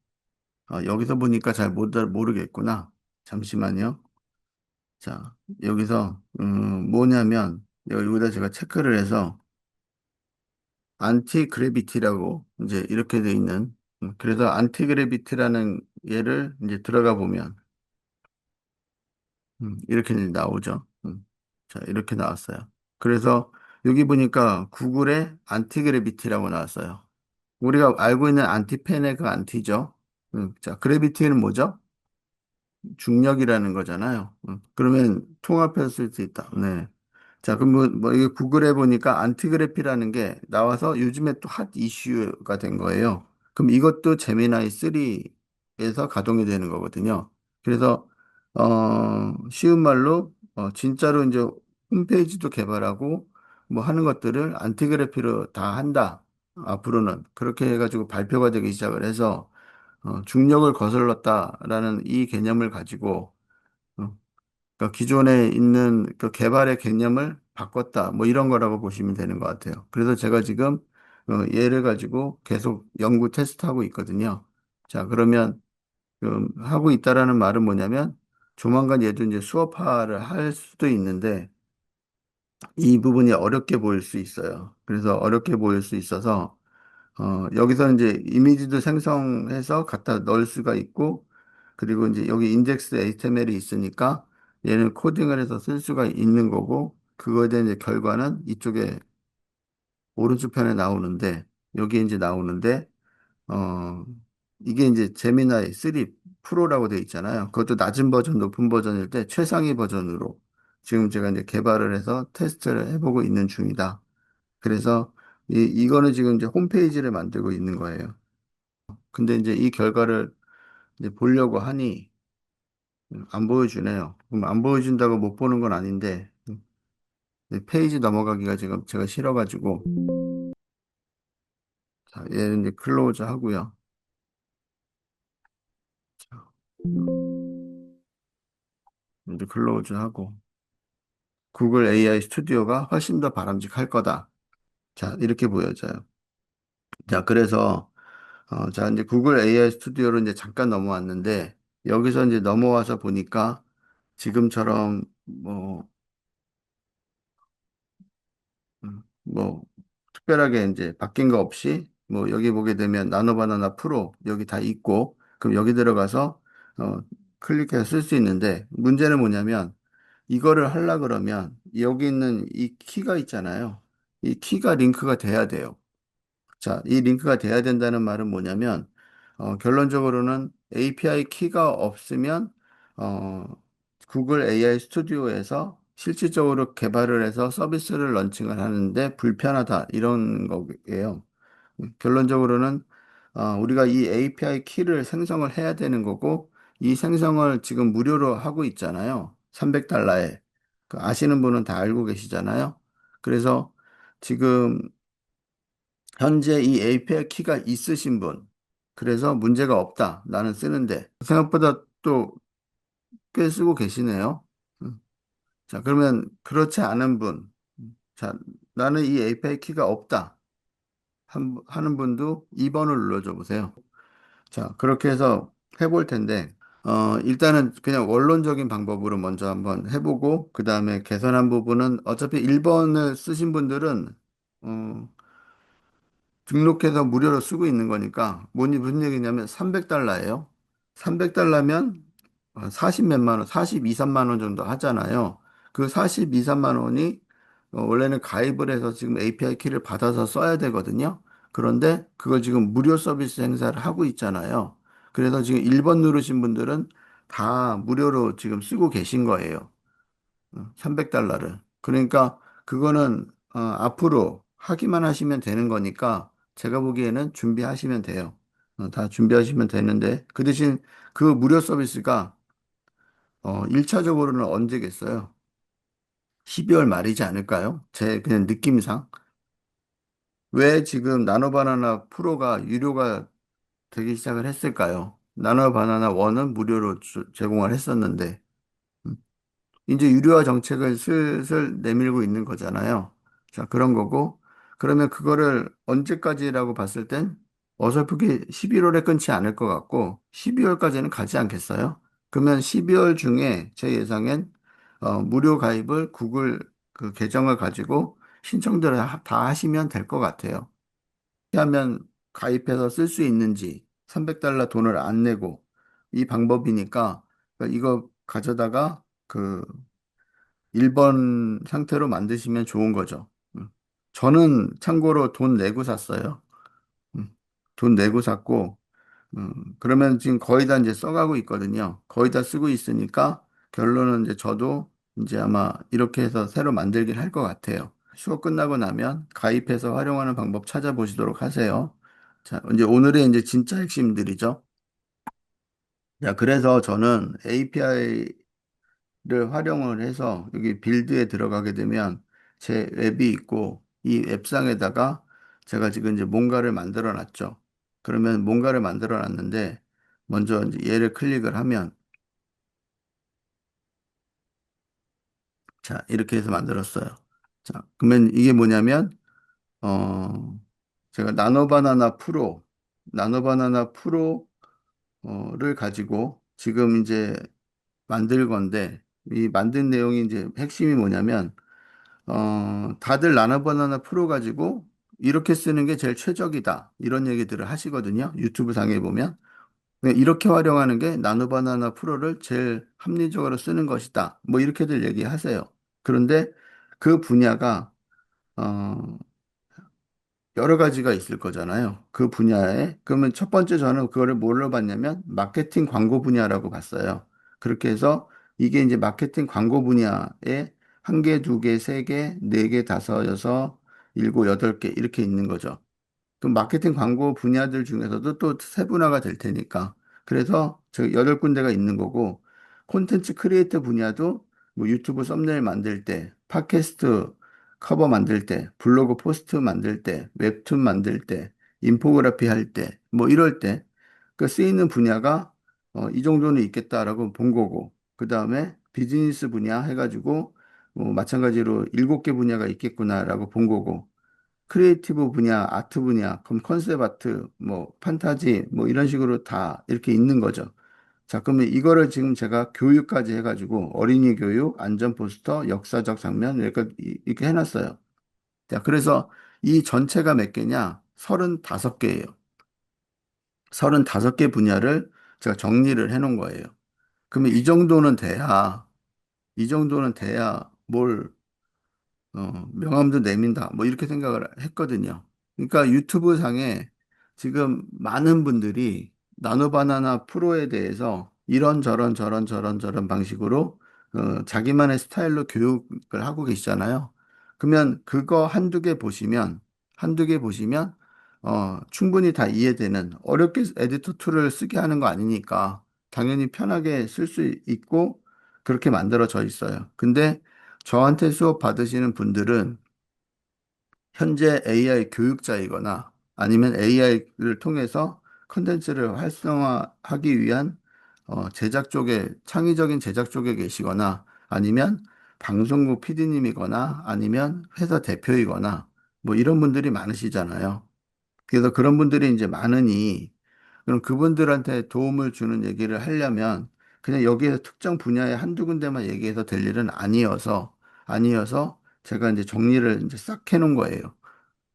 여기서 보니까 잘 모르겠구나. 잠시만요. 자, 여기서, 뭐냐면, 여기다 제가 체크를 해서, 안티 그래비티라고, 이제 이렇게 돼 있는, 그래서 안티 그래비티라는 얘를 이제 들어가 보면, 이렇게 나오죠. 자, 이렇게 나왔어요. 그래서 여기 보니까 구글의 안티 그래비티라고 나왔어요. 우리가 알고 있는 안티펜의 그 안티죠. 자, 그래비티는 뭐죠? 중력이라는 거잖아요. 그러면 통합해서 쓸 수 있다. 네. 자, 그럼 뭐 이게 구글에 보니까 안티그래피라는 게 나와서 요즘에 또 핫 이슈가 된 거예요. 그럼 이것도 제미나이 3에서 가동이 되는 거거든요. 그래서 쉬운 말로 진짜로 이제 홈페이지도 개발하고 뭐 하는 것들을 안티그래피로 다 한다. 앞으로는 그렇게 해가지고 발표가 되기 시작을 해서 중력을 거슬렀다라는 이 개념을 가지고 어, 그러니까 기존에 있는 그 개발의 개념을 바꿨다. 뭐 이런 거라고 보시면 되는 것 같아요. 그래서 제가 지금 얘를 가지고 계속 연구 테스트하고 있거든요. 자, 그러면 하고 있다라는 말은 뭐냐면 조만간 얘도 이제 수업화를 할 수도 있는데 이 부분이 어렵게 보일 수 있어요. 그래서 어렵게 보일 수 있어서 여기서 이제 이미지도 생성해서 갖다 넣을 수가 있고, 그리고 이제 여기 인덱스 HTML이 있으니까 얘는 코딩을 해서 쓸 수가 있는 거고, 그거에 대한 이제 결과는 이쪽에 오른쪽 편에 나오는데, 여기에 이제 나오는데, 어, 이게 이제 제미나이 3 프로라고 되어 있잖아요. 그것도 낮은 버전, 높은 버전일 때 최상위 버전으로 지금 제가 이제 개발을 해서 테스트를 해보고 있는 중이다. 그래서 이거는 지금 이제 홈페이지를 만들고 있는 거예요. 근데 이제 이 결과를 이제 보려고 하니 안 보여주네요. 그럼 안 보여준다고 못 보는 건 아닌데 이제 페이지 넘어가기가 지금 제가 싫어가지고 자, 얘는 이제 클로즈 하고요. 자, 이제 클로즈 하고 구글 AI 스튜디오가 훨씬 더 바람직할 거다. 자, 이렇게 보여져요. 자, 그래서 자, 이제 구글 AI 스튜디오로 이제 잠깐 넘어왔는데 여기서 이제 넘어와서 보니까 지금처럼 뭐 특별하게 이제 바뀐 거 없이 뭐 여기 보게 되면 나노바나나 프로 여기 다 있고 그럼 여기 들어가서 어 클릭해서 쓸 수 있는데 문제는 뭐냐면 이거를 하려 그러면 여기 있는 이 키가 있잖아요. 이 키가 링크가 돼야 돼요. 자, 이 링크가 돼야 된다는 말은 뭐냐면, 결론적으로는 API 키가 없으면, 어, 구글 AI 스튜디오에서 실질적으로 개발을 해서 서비스를 런칭을 하는데 불편하다. 이런 거예요. 결론적으로는, 우리가 이 API 키를 생성을 해야 되는 거고, 이 생성을 지금 무료로 하고 있잖아요. 300달러에. 아시는 분은 다 알고 계시잖아요. 그래서 지금 현재 이 API 키가 있으신 분, 그래서 문제가 없다. 나는 쓰는데. 생각보다 또 꽤 쓰고 계시네요. 음. 자, 그러면 그렇지 않은 분, 자, 나는 이 API 키가 없다. 하는 분도 2번을 눌러줘 보세요. 자, 그렇게 해서 해볼 텐데, 일단은 그냥 원론적인 방법으로 먼저 한번 해보고, 그 다음에 개선한 부분은 어차피 1번을 쓰신 분들은, 어, 등록해서 무료로 쓰고 있는 거니까, 무슨 얘기냐면 300달러예요. 300달러면 40 몇만 원, 42, 3만 원 정도 하잖아요. 그 42, 3만 원이 원래는 가입을 해서 지금 API 키를 받아서 써야 되거든요. 그런데 그걸 지금 무료 서비스 행사를 하고 있잖아요. 그래서 지금 1번 누르신 분들은 다 무료로 지금 쓰고 계신 거예요. 300달러를. 그러니까 그거는 앞으로 하기만 하시면 되는 거니까 제가 보기에는 준비하시면 돼요. 다 준비하시면 되는데 그 대신 그 무료 서비스가 1차적으로는 언제겠어요? 12월 말이지 않을까요? 제 그냥 느낌상. 왜 지금 나노바나나 프로가 유료가 되기 시작을 했을까요? 나노바나나 1은 무료로 제공을 했었는데 이제 유료화 정책을 슬슬 내밀고 있는 거잖아요. 자, 그런 거고, 그러면 그거를 언제까지라고 봤을 땐 어설프게 11월에 끊지 않을 것 같고, 12월까지는 가지 않겠어요? 그러면 12월 중에 제 예상엔, 무료 가입을 구글 그 계정을 가지고 신청들을 다 하시면 될 것 같아요. 어떻게 하면 가입해서 쓸 수 있는지 300달러 돈을 안 내고 이 방법이니까 이거 가져다가 그 1번 상태로 만드시면 좋은 거죠. 저는 참고로 돈 내고 샀어요. 음. 돈 내고 샀고, 그러면 지금 거의 다 이제 써가고 있거든요. 거의 다 쓰고 있으니까 결론은 이제 저도 이제 아마 이렇게 해서 새로 만들긴 할 것 같아요. 수업 끝나고 나면 가입해서 활용하는 방법 찾아보시도록 하세요. 자, 이제 오늘의 이제 진짜 핵심들이죠. 자, 그래서 저는 API 를 활용을 해서 여기 빌드에 들어가게 되면 제 앱이 있고 이 앱상에다가 제가 지금 이제 뭔가를 만들어 놨죠. 그러면 뭔가를 만들어 놨는데 먼저 이제 얘를 클릭을 하면 자, 이렇게 해서 만들었어요. 자, 그러면 이게 뭐냐면 어 제가 나노바나나 프로를 가지고 지금 이제 만들 건데 이 만든 내용이 이제 핵심이 뭐냐면 다들 나노바나나 프로 가지고 이렇게 쓰는 게 제일 최적이다. 이런 얘기들을 하시거든요. 유튜브 상에 보면. 네, 이렇게 활용하는 게 나노바나나 프로를 제일 합리적으로 쓰는 것이다. 뭐 이렇게들 얘기하세요. 그런데 그 분야가, 어, 여러 가지가 있을 거잖아요. 그 분야에. 그러면 첫 번째 저는 그거를 뭘로 봤냐면 마케팅 광고 분야라고 봤어요. 그렇게 해서 이게 이제 마케팅 광고 분야에 한 개, 두 개, 세 개, 네 개, 다섯, 여섯, 일곱, 여덟 개 이렇게 있는 거죠. 그 마케팅 광고 분야들 중에서도 또 세분화가 될 테니까. 그래서 저 여덟 군데가 있는 거고, 콘텐츠 크리에이터 분야도 뭐 유튜브 썸네일 만들 때, 팟캐스트 커버 만들 때, 블로그 포스트 만들 때, 웹툰 만들 때, 인포그래피 할 때, 뭐 이럴 때, 그 쓰이는 분야가 이 정도는 있겠다라고 본 거고, 그 다음에 비즈니스 분야 해가지고, 뭐 마찬가지로 일곱 개 분야가 있겠구나라고 본 거고, 크리에이티브 분야, 아트 분야, 그럼 컨셉 아트, 뭐 판타지, 뭐 이런 식으로 다 이렇게 있는 거죠. 자, 그러면 이거를 지금 제가 교육까지 해가지고 어린이 교육, 안전 포스터, 역사적 장면 이렇게 이렇게 해놨어요. 자, 그래서 이 전체가 몇 개냐? 35개예요. 35개 분야를 제가 정리를 해놓은 거예요. 그러면 이 정도는 돼야 뭘 명함도 내민다. 뭐 이렇게 생각을 했거든요. 그러니까 유튜브 상에 지금 많은 분들이 나노바나나 프로에 대해서 이런 저런 방식으로 자기만의 스타일로 교육을 하고 계시잖아요. 그러면 그거 한두 개 보시면 충분히 다 이해되는 어렵게 에디터 툴을 쓰게 하는 거 아니니까 당연히 편하게 쓸 수 있고 그렇게 만들어져 있어요. 근데 저한테 수업 받으시는 분들은 현재 AI 교육자이거나 아니면 AI를 통해서 컨텐츠를 활성화하기 위한 제작 쪽에, 창의적인 제작 쪽에 계시거나 아니면 방송국 PD님이거나 아니면 회사 대표이거나 뭐 이런 분들이 많으시잖아요. 그래서 그런 분들이 이제 많으니 그럼 그분들한테 도움을 주는 얘기를 하려면 그냥 여기에서 특정 분야의 한두 군데만 얘기해서 될 일은 아니어서 제가 이제 정리를 이제 싹 해놓은 거예요.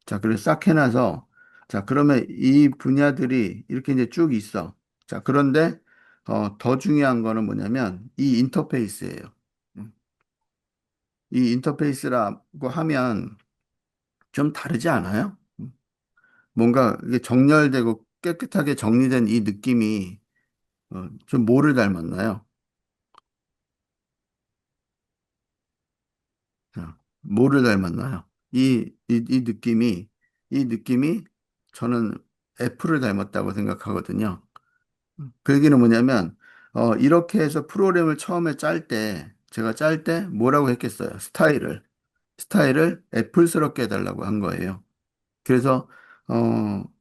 자, 그래서 싹 해놔서 자, 그러면 이 분야들이 이렇게 이제 쭉 있어. 자, 그런데 더 중요한 거는 뭐냐면 이 인터페이스예요. 음, 이 인터페이스라고 하면 좀 다르지 않아요? 뭔가 이게 정렬되고 깨끗하게 정리된 이 느낌이 좀 뭐를 닮았나요? 자, 뭐를 닮았나요? 이 느낌이 저는 애플을 닮았다고 생각하거든요. 그 얘기는 뭐냐면, 이렇게 해서 프로그램을 처음에 제가 짤 때 뭐라고 했겠어요? 스타일을 애플스럽게 해달라고 한 거예요. 그래서,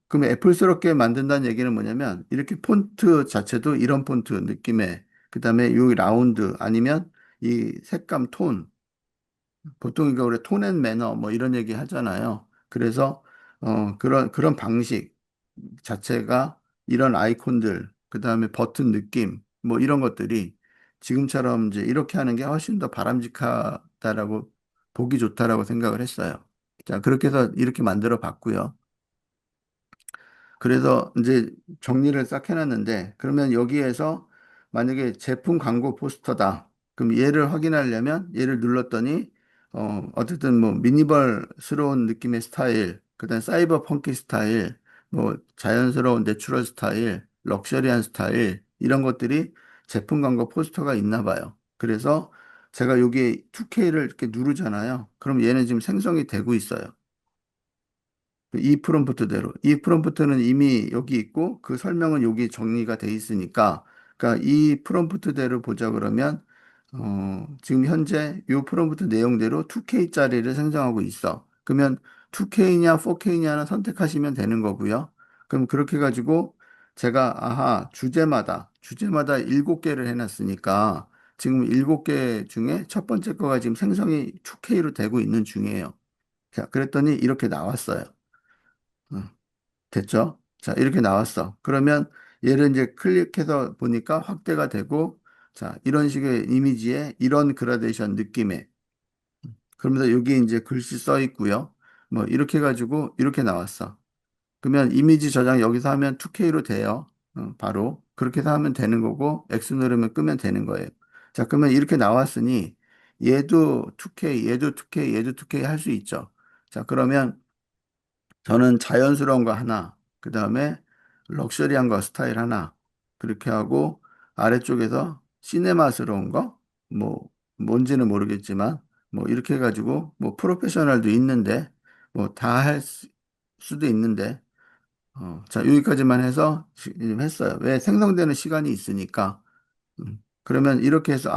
그럼 애플스럽게 만든다는 얘기는 뭐냐면, 이렇게 폰트 자체도 이런 폰트 느낌의, 그 다음에 요 라운드 아니면 이 색감 톤, 보통 이거 우리 톤앤 매너 뭐 이런 얘기 하잖아요. 그래서 그런 방식 자체가 이런 아이콘들, 그다음에 버튼 느낌 뭐 이런 것들이 지금처럼 이제 이렇게 하는 게 훨씬 더 바람직하다라고 보기 좋다라고 생각을 했어요. 자, 그렇게 해서 이렇게 만들어 봤고요. 그래서 이제 정리를 싹 해놨는데, 그러면 여기에서 만약에 제품 광고 포스터다. 그럼 얘를 확인하려면 얘를 눌렀더니, 어쨌든 뭐 미니멀스러운 느낌의 스타일, 그다음 사이버 펑키 스타일, 뭐 자연스러운 내추럴 스타일, 럭셔리한 스타일, 이런 것들이 제품 광고 포스터가 있나 봐요. 그래서 제가 여기 2K를 이렇게 누르잖아요. 그럼 얘는 지금 생성이 되고 있어요. 이 프롬프트대로. 이 프롬프트는 이미 여기 있고 그 설명은 여기 정리가 돼 있으니까 그러니까 이 프롬프트대로 보자 그러면 지금 현재 이 프롬프트 내용대로 2K짜리를 생성하고 있어. 그러면 2K냐 4K냐는 선택하시면 되는 거고요. 그럼 그렇게 해가지고 제가 주제마다 7개를 해놨으니까 지금 7개 중에 첫 번째 거가 지금 생성이 2K로 되고 있는 중이에요. 자, 그랬더니 이렇게 나왔어요. 어, 됐죠? 자, 이렇게 나왔어. 그러면 얘를 이제 클릭해서 보니까 확대가 되고, 자, 이런 식의 이미지에 이런 그라데이션 느낌의, 그러면서 여기 이제 글씨 써 있고요. 뭐, 이렇게 해가지고 이렇게 나왔어. 그러면 이미지 저장 여기서 하면 2K로 돼요. 바로. 그렇게 해서 하면 되는 거고, X 누르면 끄면 되는 거예요. 자, 그러면 이렇게 나왔으니, 얘도 2K, 얘도 2K, 얘도 2K 할 수 있죠. 자, 그러면 저는 자연스러운 거 하나, 그 다음에 럭셔리한 거 스타일 하나, 그렇게 하고 아래쪽에서 시네마스러운 거, 뭐, 뭔지는 모르겠지만, 뭐, 이렇게 해가지고, 뭐, 프로페셔널도 있는데, 뭐, 다 할 수도 있는데, 자, 여기까지만 해서 지금 했어요. 왜 생성되는 시간이 있으니까. 그러면 이렇게 해서,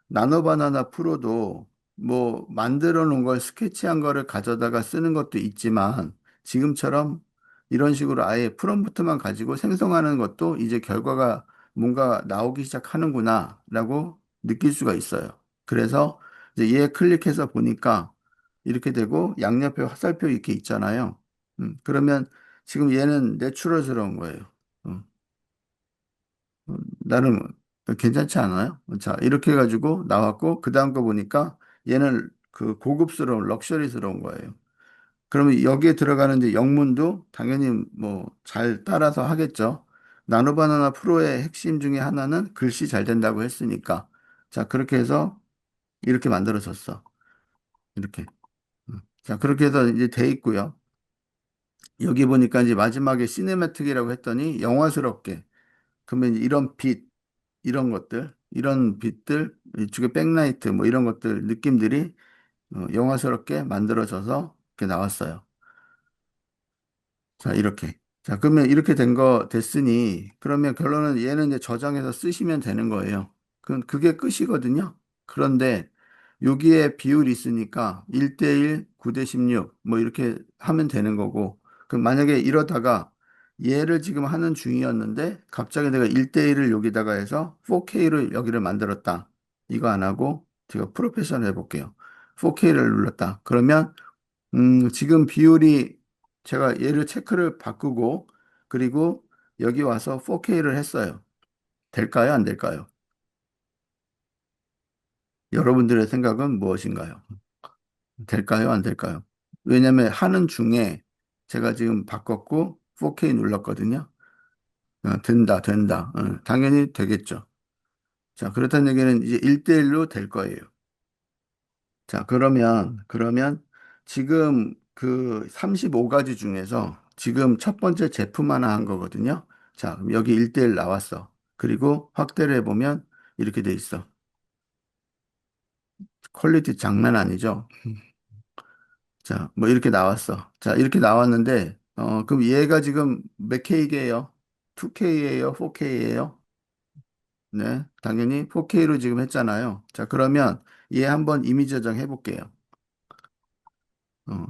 나노바나나 프로도 뭐 만들어 놓은 걸 스케치한 거를 가져다가 쓰는 것도 있지만 지금처럼 이런 식으로 아예 프롬프트만 가지고 생성하는 것도 이제 결과가 뭔가 나오기 시작하는구나 라고 느낄 수가 있어요. 그래서 이제 얘 클릭해서 보니까 이렇게 되고 양옆에 화살표 이렇게 있잖아요. 그러면 지금 얘는 내추럴스러운 거예요. 음. 나름 괜찮지 않아요? 자, 이렇게 해가지고 나왔고, 그 다음 거 보니까 얘는 그 고급스러운, 럭셔리스러운 거예요. 그러면 여기에 들어가는 이제 영문도 당연히 뭐 잘 따라서 하겠죠. 나노바나나 프로의 핵심 중에 하나는 글씨 잘 된다고 했으니까. 자, 그렇게 해서 이렇게 만들어졌어. 이렇게. 자, 그렇게 해서 이제 돼 있고요. 여기 보니까 이제 마지막에 시네마틱이라고 했더니 영화스럽게. 그러면 이런 이런 것들, 이런 빛들, 이쪽에 백라이트 뭐 이런 것들 느낌들이 영화스럽게 만들어져서 이렇게 나왔어요. 자, 이렇게. 자, 그러면 이렇게 됐으니 그러면 결론은 얘는 이제 저장해서 쓰시면 되는 거예요. 그게 끝이거든요. 그런데 여기에 비율이 있으니까 1대1, 9대16 뭐 이렇게 하면 되는 거고. 그럼 만약에 이러다가 얘를 지금 하는 중이었는데 갑자기 내가 1대1을 여기다가 해서 4K를 여기를 만들었다. 이거 안 하고 제가 프로페셔널 해볼게요. 4K를 눌렀다. 그러면 지금 비율이 제가 얘를 체크를 바꾸고 그리고 여기 와서 4K를 했어요. 될까요? 안 될까요? 여러분들의 생각은 무엇인가요? 될까요? 안 될까요? 왜냐면 하는 중에 제가 지금 바꿨고 4K 눌렀거든요. 된다, 된다. 당연히 되겠죠. 자, 그렇다는 얘기는 이제 1대1로 될 거예요. 자, 그러면 지금 그 35가지 중에서 지금 첫 번째 제품 하나 한 거거든요. 자, 그럼 여기 1대1 나왔어. 그리고 확대를 해보면 이렇게 돼 있어. 퀄리티 장난 아니죠? 자, 뭐 이렇게 나왔어. 자, 이렇게 나왔는데, 그럼 얘가 지금 몇 K게요? 2K예요? 4K예요? 네, 당연히 4K로 지금 했잖아요. 자, 그러면 얘 한번 이미지 저장 해볼게요.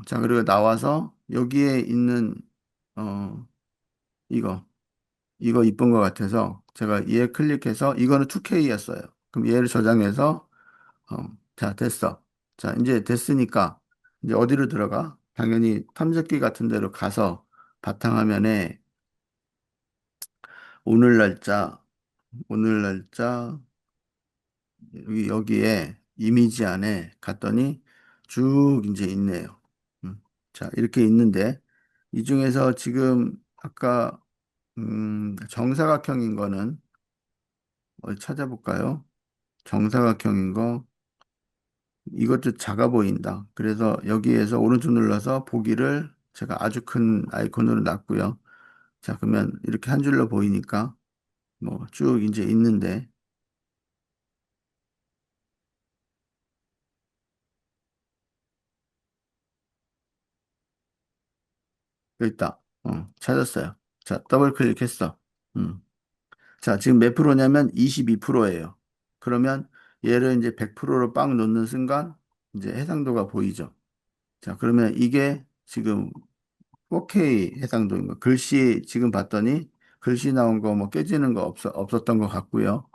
자, 그리고 나와서 여기에 있는, 어, 이거, 이거 이쁜 것 같아서 제가 얘 클릭해서 이거는 2K였어요. 그럼 얘를 저장해서, 어, 자, 됐어. 자, 이제 됐으니까 이제 어디로 들어가? 당연히 탐색기 같은 데로 가서 바탕화면에 오늘 날짜, 오늘 날짜, 여기에 이미지 안에 갔더니 쭉 이제 있네요. 자, 이렇게 있는데 이 중에서 지금 아까 정사각형인 거는 어디 찾아볼까요? 정사각형인 거 이것도 작아 보인다. 그래서 여기에서 오른쪽 눌러서 보기를 제가 아주 큰 아이콘으로 놨고요. 자, 그러면 이렇게 한 줄로 보이니까 뭐 쭉 이제 있는데 여기 있다. 찾았어요. 자, 더블 클릭했어. 음. 자, 지금 몇 프로냐면 22%예요. 그러면 얘를 이제 100%로 빵 놓는 순간 이제 해상도가 보이죠. 자, 그러면 이게 지금 4K 해상도인 거. 글씨 지금 봤더니 글씨 나온 거 뭐 깨지는 거 없었던 것 같고요.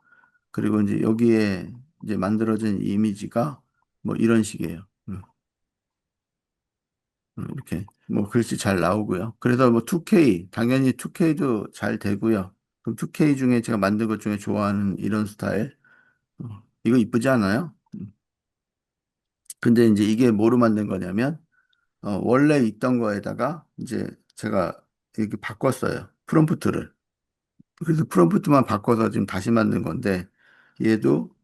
그리고 이제 여기에 이제 만들어진 이미지가 뭐 이런 식이에요. 이렇게 뭐 글씨 잘 나오고요. 그래서 뭐 2K 당연히 2K도 잘 되고요. 그럼 2K 중에 제가 만든 것 중에 좋아하는 이런 스타일. 이거 이쁘지 않아요? 근데 이제 이게 뭐로 만든 거냐면 원래 있던 거에다가 이제 제가 이렇게 바꿨어요. 프롬프트를. 그래서 프롬프트만 바꿔서 지금 다시 만든 건데 얘도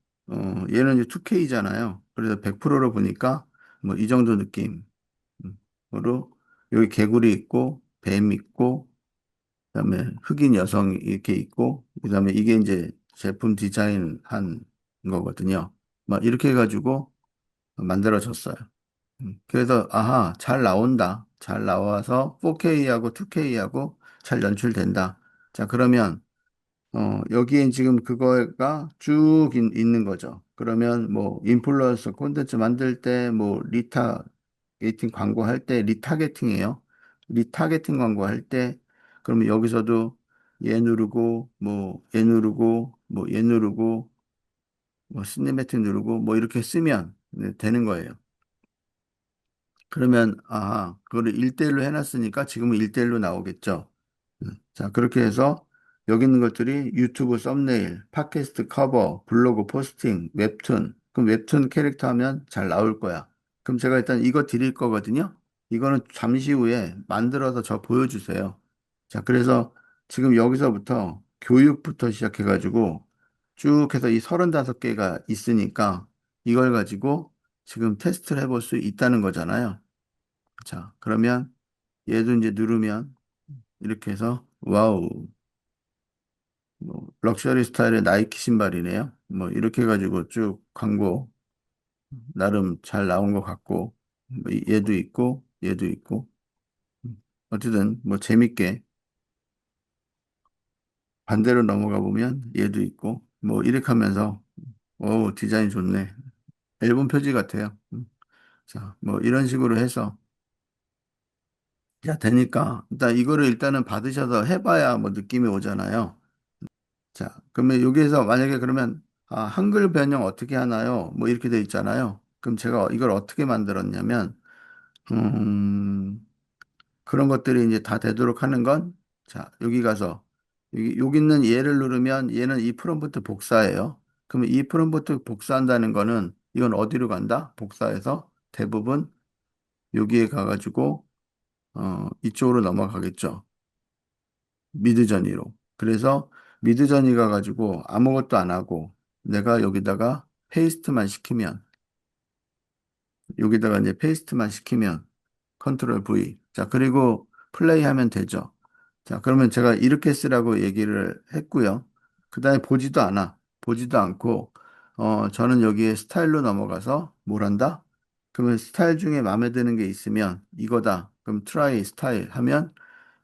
얘는 이제 2K잖아요. 그래서 100%로 보니까 뭐 이 정도 느낌으로 여기 개구리 있고 뱀 있고 그다음에 흑인 여성 이렇게 있고 그다음에 이게 이제 제품 디자인 한 거거든요. 막 이렇게 해가지고 만들어졌어요. 그래서 아하 잘 나온다. 잘 나와서 4K하고 2K하고 잘 연출된다. 자 그러면 여기에 지금 그거가 쭉 있는 거죠. 그러면 뭐 인플루언서 콘텐츠 만들 때 뭐 리타게팅 광고 할 때 리타게팅이에요. 리타게팅 광고 할 때 그러면 여기서도 얘 누르고 뭐 얘 누르고 뭐 얘 누르고 뭐 시네매틱 누르고 뭐 이렇게 쓰면 네, 되는 거예요. 그러면 그거를 1대1로 해놨으니까 지금은 1대1로 나오겠죠. 자, 그렇게 해서 여기 있는 것들이 유튜브 썸네일, 팟캐스트 커버, 블로그 포스팅, 웹툰. 그럼 웹툰 캐릭터 하면 잘 나올 거야. 그럼 제가 일단 이거 드릴 거거든요. 이거는 잠시 후에 만들어서 저 보여주세요. 자, 그래서 지금 여기서부터 교육부터 시작해가지고 쭉 해서 이 35개가 있으니까 이걸 가지고 지금 테스트를 해볼 수 있다는 거잖아요. 자, 그러면 얘도 이제 누르면 이렇게 해서 와우, 뭐 럭셔리 스타일의 나이키 신발이네요. 뭐 이렇게 해가지고 쭉 광고 나름 잘 나온 것 같고 뭐 얘도 있고 얘도 있고 어쨌든 뭐 재밌게 반대로 넘어가 보면 얘도 있고 뭐 이렇게 하면서 오 디자인 좋네. 앨범 표지 같아요. 자, 뭐 이런 식으로 해서 자, 되니까 일단 이거를 일단은 받으셔서 해봐야 뭐 느낌이 오잖아요. 자, 그러면 여기에서 만약에 그러면 한글 변형 어떻게 하나요? 뭐 이렇게 돼 있잖아요. 그럼 제가 이걸 어떻게 만들었냐면 음, 그런 것들이 이제 다 되도록 하는 건 자, 여기 가서 여기 있는 얘를 누르면 얘는 이 프롬프트 복사예요. 그러면 이 프롬프트 복사한다는 거는 이건 어디로 간다? 복사해서 대부분 여기에 가가지고 이쪽으로 넘어가겠죠. 미드저니로. 그래서 미드저니 가가지고 아무것도 안 하고 내가 여기다가 페이스트만 시키면 여기다가 이제 페이스트만 시키면 컨트롤 V. 자, 그리고 플레이 하면 되죠. 자, 그러면 제가 이렇게 쓰라고 얘기를 했고요. 그 다음에 보지도 않아. 보지도 않고, 저는 여기에 스타일로 넘어가서 뭘 한다? 그러면 스타일 중에 마음에 드는 게 있으면 이거다. 그럼 트라이 스타일 하면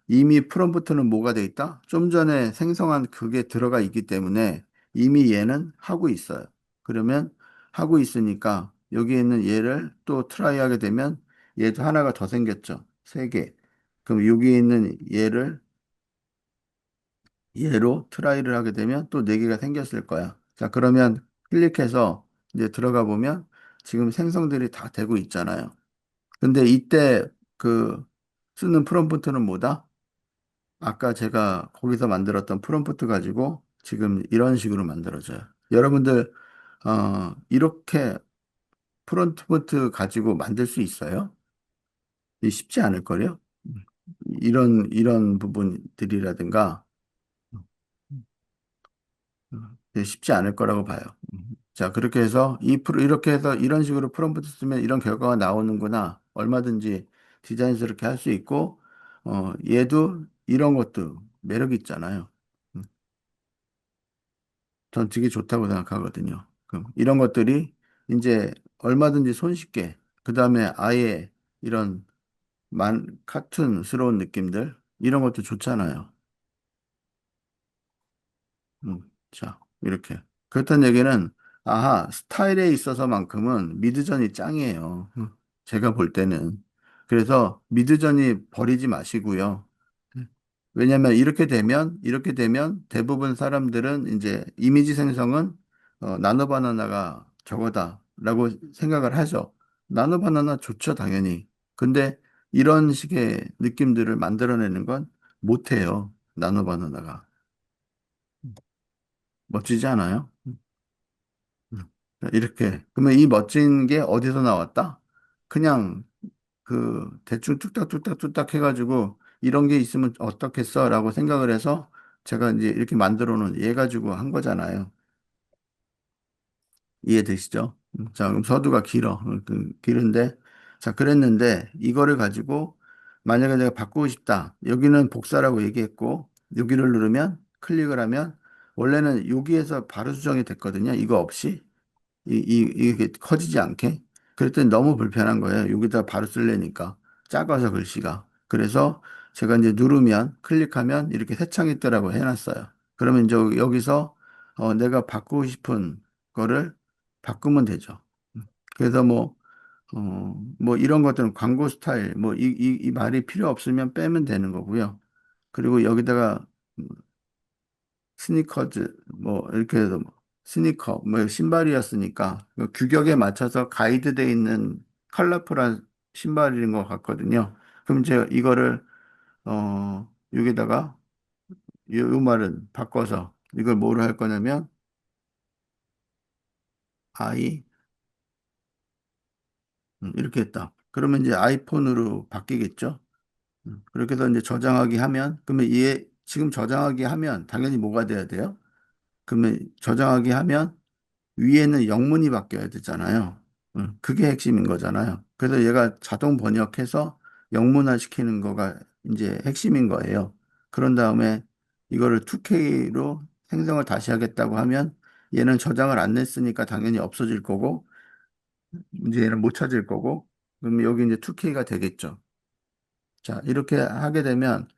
이미 프롬프트는 뭐가 돼 있다? 좀 전에 생성한 그게 들어가 있기 때문에 이미 얘는 하고 있어요. 그러면 하고 있으니까 여기에 있는 얘를 또 트라이 하게 되면 얘도 하나가 더 생겼죠. 세 개. 그럼 여기에 있는 얘로 트라이를 하게 되면 또 네 개가 생겼을 거야. 자, 그러면 클릭해서 이제 들어가 보면 지금 생성들이 다 되고 있잖아요. 근데 이때 그 쓰는 프롬프트는 뭐다? 아까 제가 거기서 만들었던 프롬프트 가지고 지금 이런 식으로 만들어져요. 여러분들, 이렇게 프롬프트 가지고 만들 수 있어요? 이 쉽지 않을걸요? 이런 부분들이라든가, 쉽지 않을 거라고 봐요. 자, 그렇게 해서 이렇게 해서 이런 식으로 프롬프트 쓰면 이런 결과가 나오는구나. 얼마든지 디자인스럽게 할 수 있고, 얘도 이런 것도 매력 있잖아요. 음. 전 되게 좋다고 생각하거든요. 그럼 이런 것들이 이제 얼마든지 손쉽게, 그 다음에 아예 이런 카툰스러운 느낌들, 이런 것도 좋잖아요. 자, 이렇게. 그렇다는 얘기는, 스타일에 있어서만큼은 미드전이 짱이에요. 제가 볼 때는. 그래서 미드전이 버리지 마시고요. 왜냐면 이렇게 되면 대부분 사람들은 이제 이미지 생성은 나노바나나가 저거다라고 생각을 하죠. 나노바나나 좋죠, 당연히. 근데 이런 식의 느낌들을 만들어내는 건 못해요, 나노바나나가. 멋지지 않아요? 음. 이렇게. 그러면 이 멋진 게 어디서 나왔다? 그냥 그 대충 뚝딱뚝딱뚝딱 해가지고 이런 게 있으면 어떻겠어? 라고 생각을 해서 제가 이제 이렇게 만들어 놓은 얘 가지고 한 거잖아요. 이해되시죠? 자, 그럼 서두가 길어. 길은데, 자, 그랬는데 이거를 가지고 만약에 내가 바꾸고 싶다. 여기는 복사라고 얘기했고 여기를 누르면 클릭을 하면 원래는 여기에서 바로 수정이 됐거든요. 이거 없이. 이게 커지지 않게. 그랬더니 너무 불편한 거예요. 여기다 바로 쓰려니까. 작아서 글씨가. 그래서 제가 이제 누르면, 클릭하면 이렇게 새 창이 뜨라고 해놨어요. 그러면 이제 여기서 내가 바꾸고 싶은 거를 바꾸면 되죠. 그래서 뭐 이런 것들은 광고 스타일, 뭐 이 말이 필요 없으면 빼면 되는 거고요. 그리고 여기다가 스니커즈 뭐 이렇게 해서 뭐 스니커 뭐 신발이었으니까 그 규격에 맞춰서 가이드돼 있는 컬러풀한 신발인 것 같거든요. 그럼 이제 이거를 여기다가 요 말은 바꿔서 이걸 뭐로 할 거냐면 아이 이렇게 했다. 그러면 이제 아이폰으로 바뀌겠죠. 그렇게 해서 이제 저장하기 하면 그러면 얘 지금 저장하기 하면 당연히 뭐가 돼야 돼요? 그러면 저장하기 하면 위에는 영문이 바뀌어야 되잖아요. 그게 핵심인 거잖아요. 그래서 얘가 자동 번역해서 영문화 시키는 거가 이제 핵심인 거예요. 그런 다음에 이거를 2K로 생성을 다시 하겠다고 하면 얘는 저장을 안 냈으니까 당연히 없어질 거고 이제 얘는 못 찾을 거고 그럼 여기 이제 2K가 되겠죠. 자, 이렇게 하게 되면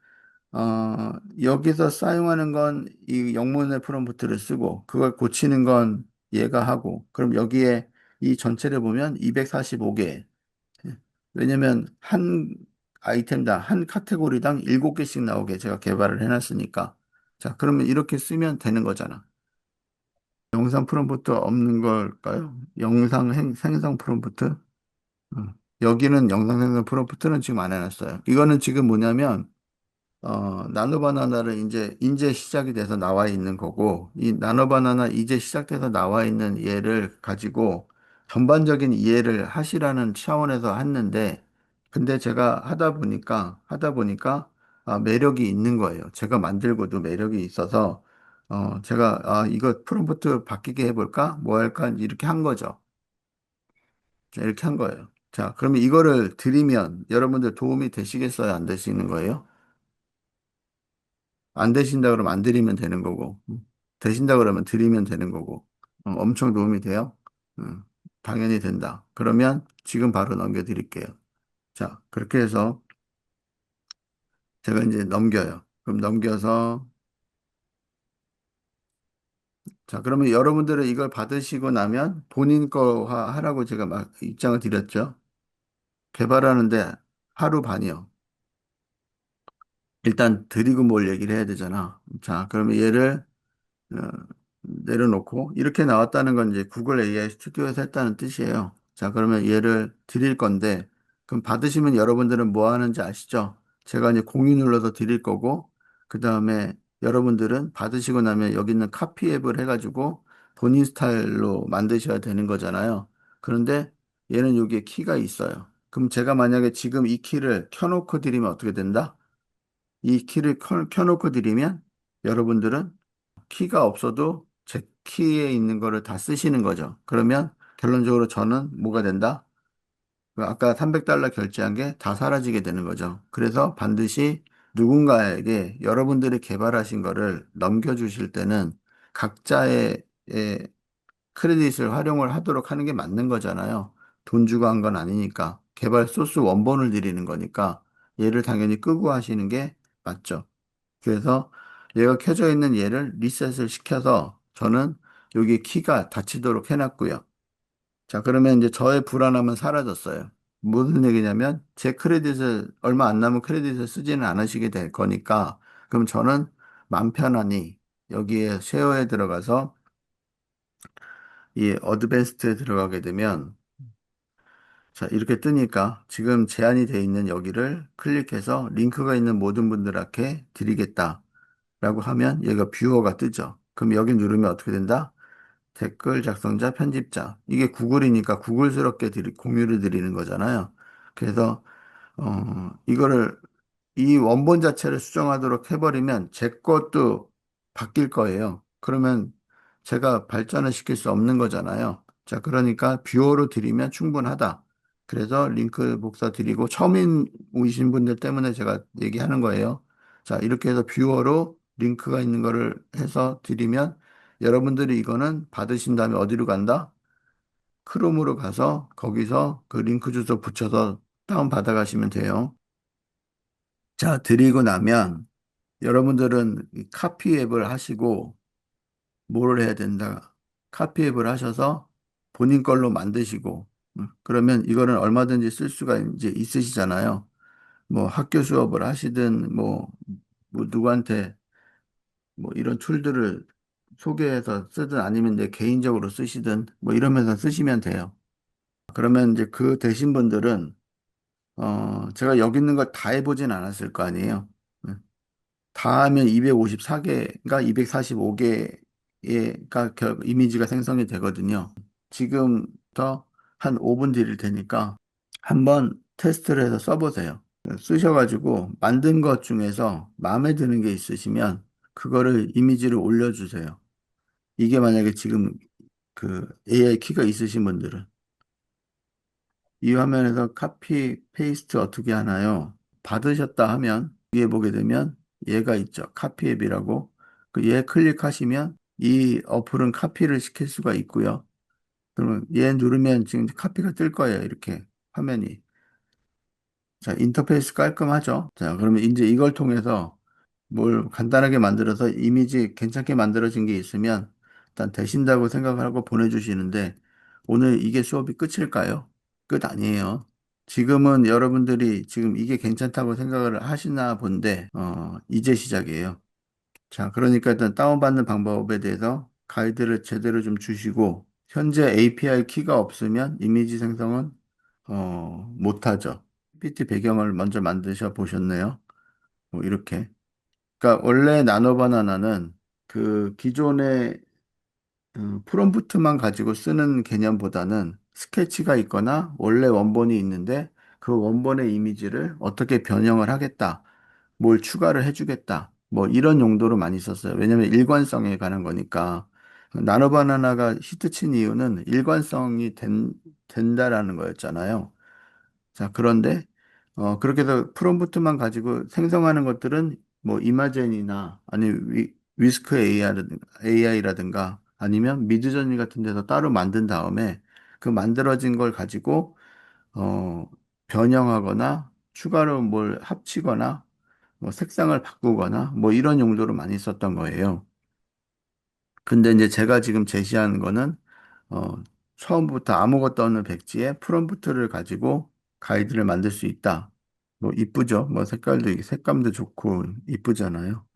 여기서 사용하는 건 이 영문의 프롬프트를 쓰고 그걸 고치는 건 얘가 하고 그럼 여기에 이 전체를 보면 245개. 왜냐면 아이템당 한 카테고리당 7개씩 나오게 제가 개발을 해놨으니까. 자, 그러면 이렇게 쓰면 되는 거잖아. 영상 프롬프트 없는 걸까요? 생성 프롬프트? 여기는 영상 생성 프롬프트는 지금 안 해놨어요. 이거는 지금 뭐냐면, 나노바나나를 이제 시작이 돼서 나와 있는 거고, 이 나노바나나 이제 시작돼서 나와 있는 얘를 가지고 전반적인 이해를 하시라는 차원에서 했는데, 근데 제가 하다 보니까, 매력이 있는 거예요. 제가 만들고도 매력이 있어서, 제가, 이거 프롬프트 바뀌게 해볼까? 뭐 할까? 이렇게 한 거죠. 자, 이렇게 한 거예요. 자, 그러면 이거를 드리면 여러분들 도움이 되시겠어요? 안 되시는 거예요? 안 되신다 그러면 안 드리면 되는 거고, 되신다 그러면 드리면 되는 거고, 엄청 도움이 돼요? 당연히 된다. 그러면 지금 바로 넘겨드릴게요. 자, 그렇게 해서 제가 이제 넘겨요. 그럼 넘겨서, 자, 그러면 여러분들은 이걸 받으시고 나면 본인 거 하라고 제가 막 입장을 드렸죠. 개발하는데 하루 반이요. 일단 드리고 뭘 얘기를 해야 되잖아. 자, 그러면 얘를 어, 내려놓고 이렇게 나왔다는 건 이제 구글 AI 스튜디오에서 했다는 뜻이에요. 자, 그러면 얘를 드릴 건데 그럼 받으시면 여러분들은 뭐 하는지 아시죠? 제가 이제 공유 눌러서 드릴 거고 그다음에 여러분들은 받으시고 나면 여기 있는 카피 앱을 해가지고 본인 스타일로 만드셔야 되는 거잖아요. 그런데 얘는 여기에 키가 있어요. 그럼 제가 만약에 지금 이 키를 켜놓고 드리면 어떻게 된다? 이 키를 켜놓고 드리면 여러분들은 키가 없어도 제 키에 있는 거를 다 쓰시는 거죠. 그러면 결론적으로 저는 뭐가 된다? 그 아까 300달러 결제한 게 다 사라지게 되는 거죠. 그래서 반드시 누군가에게 여러분들이 개발하신 거를 넘겨주실 때는 각자의 크레딧을 활용을 하도록 하는 게 맞는 거잖아요. 돈 주고 한 건 아니니까. 개발 소스 원본을 드리는 거니까 얘를 당연히 끄고 하시는 게 맞죠. 그래서 얘가 켜져 있는 얘를 리셋을 시켜서 저는 여기 키가 닫히도록 해놨고요. 자, 그러면 이제 저의 불안함은 사라졌어요. 무슨 얘기냐면 제 크레딧을 얼마 안 남은 크레딧을 쓰지는 않으시게 될 거니까 그럼 저는 맘 편하니 여기에 쉐어에 들어가서 이 어드밴스드에 들어가게 되면 자, 이렇게 뜨니까 지금 제한이 되어 있는 여기를 클릭해서 링크가 있는 모든 분들에게 드리겠다. 라고 하면 얘가 뷰어가 뜨죠. 그럼 여기 누르면 어떻게 된다? 댓글 작성자, 편집자. 이게 구글이니까 구글스럽게 공유를 드리는 거잖아요. 그래서, 이거를, 이 원본 자체를 수정하도록 해버리면 제 것도 바뀔 거예요. 그러면 제가 발전을 시킬 수 없는 거잖아요. 자, 그러니까 뷰어로 드리면 충분하다. 그래서 링크 복사 드리고 처음인 오신 분들 때문에 제가 얘기하는 거예요. 자, 이렇게 해서 뷰어로 링크가 있는 거를 해서 드리면 여러분들이 이거는 받으신 다음에 어디로 간다? 크롬으로 가서 거기서 그 링크 주소 붙여서 다운 받아 가시면 돼요. 자, 드리고 나면 여러분들은 이 카피 앱을 하시고 뭘 해야 된다. 카피 앱을 하셔서 본인 걸로 만드시고 그러면 이거는 얼마든지 쓸 수가 이제 있으시잖아요. 뭐 학교 수업을 하시든 뭐 누구한테 뭐 이런 툴들을 소개해서 쓰든 아니면 내 개인적으로 쓰시든 뭐 이러면서 쓰시면 돼요. 그러면 이제 그 되신 분들은 제가 여기 있는 걸 다 해보진 않았을 거 아니에요. 다 하면 254개가 245개가 이미지가 생성이 되거든요. 지금부터 한 5분 드릴 테니까 한번 테스트를 해서 써보세요. 쓰셔가지고 만든 것 중에서 마음에 드는 게 있으시면 그거를 이미지를 올려주세요. 이게 만약에 지금 그 AI 키가 있으신 분들은 이 화면에서 카피 페이스트 어떻게 하나요? 받으셨다 하면 위에 보게 되면 얘가 있죠. 카피 앱이라고. 그 얘 클릭하시면 이 어플은 카피를 시킬 수가 있고요. 그러면 얘 누르면 지금 카피가 뜰 거예요. 이렇게 화면이. 자, 인터페이스 깔끔하죠? 자, 그러면 이제 이걸 통해서 뭘 간단하게 만들어서 이미지 괜찮게 만들어진 게 있으면 일단 되신다고 생각을 하고 보내주시는데 오늘 이게 수업이 끝일까요? 끝 아니에요. 지금은 여러분들이 지금 이게 괜찮다고 생각을 하시나 본데, 이제 시작이에요. 자, 그러니까 일단 다운받는 방법에 대해서 가이드를 제대로 좀 주시고, 현재 API 키가 없으면 이미지 생성은, 못하죠. PPT 배경을 먼저 만드셔 보셨네요. 뭐 이렇게. 그러니까 원래 나노바나나는 그 기존의 프롬프트만 가지고 쓰는 개념보다는 스케치가 있거나 원래 원본이 있는데 그 원본의 이미지를 어떻게 변형을 하겠다, 뭘 추가를 해주겠다, 뭐 이런 용도로 많이 썼어요. 왜냐하면 일관성에 관한 거니까. 나노바나나가 히트친 이유는 일관성이 된다라는 거였잖아요. 자, 그런데 그렇게 해서 프롬프트만 가지고 생성하는 것들은 뭐 이마젠이나 아니 위스크 AI라든가 아니면 미드저니 같은 데서 따로 만든 다음에 그 만들어진 걸 가지고 어 변형하거나 추가로 뭘 합치거나 뭐 색상을 바꾸거나 뭐 이런 용도로 많이 썼던 거예요. 근데 이제 제가 지금 제시하는 거는 어, 처음부터 아무것도 없는 백지에 프롬프트를 가지고 가이드를 만들 수 있다. 뭐 이쁘죠? 뭐 색감도 좋고 이쁘잖아요.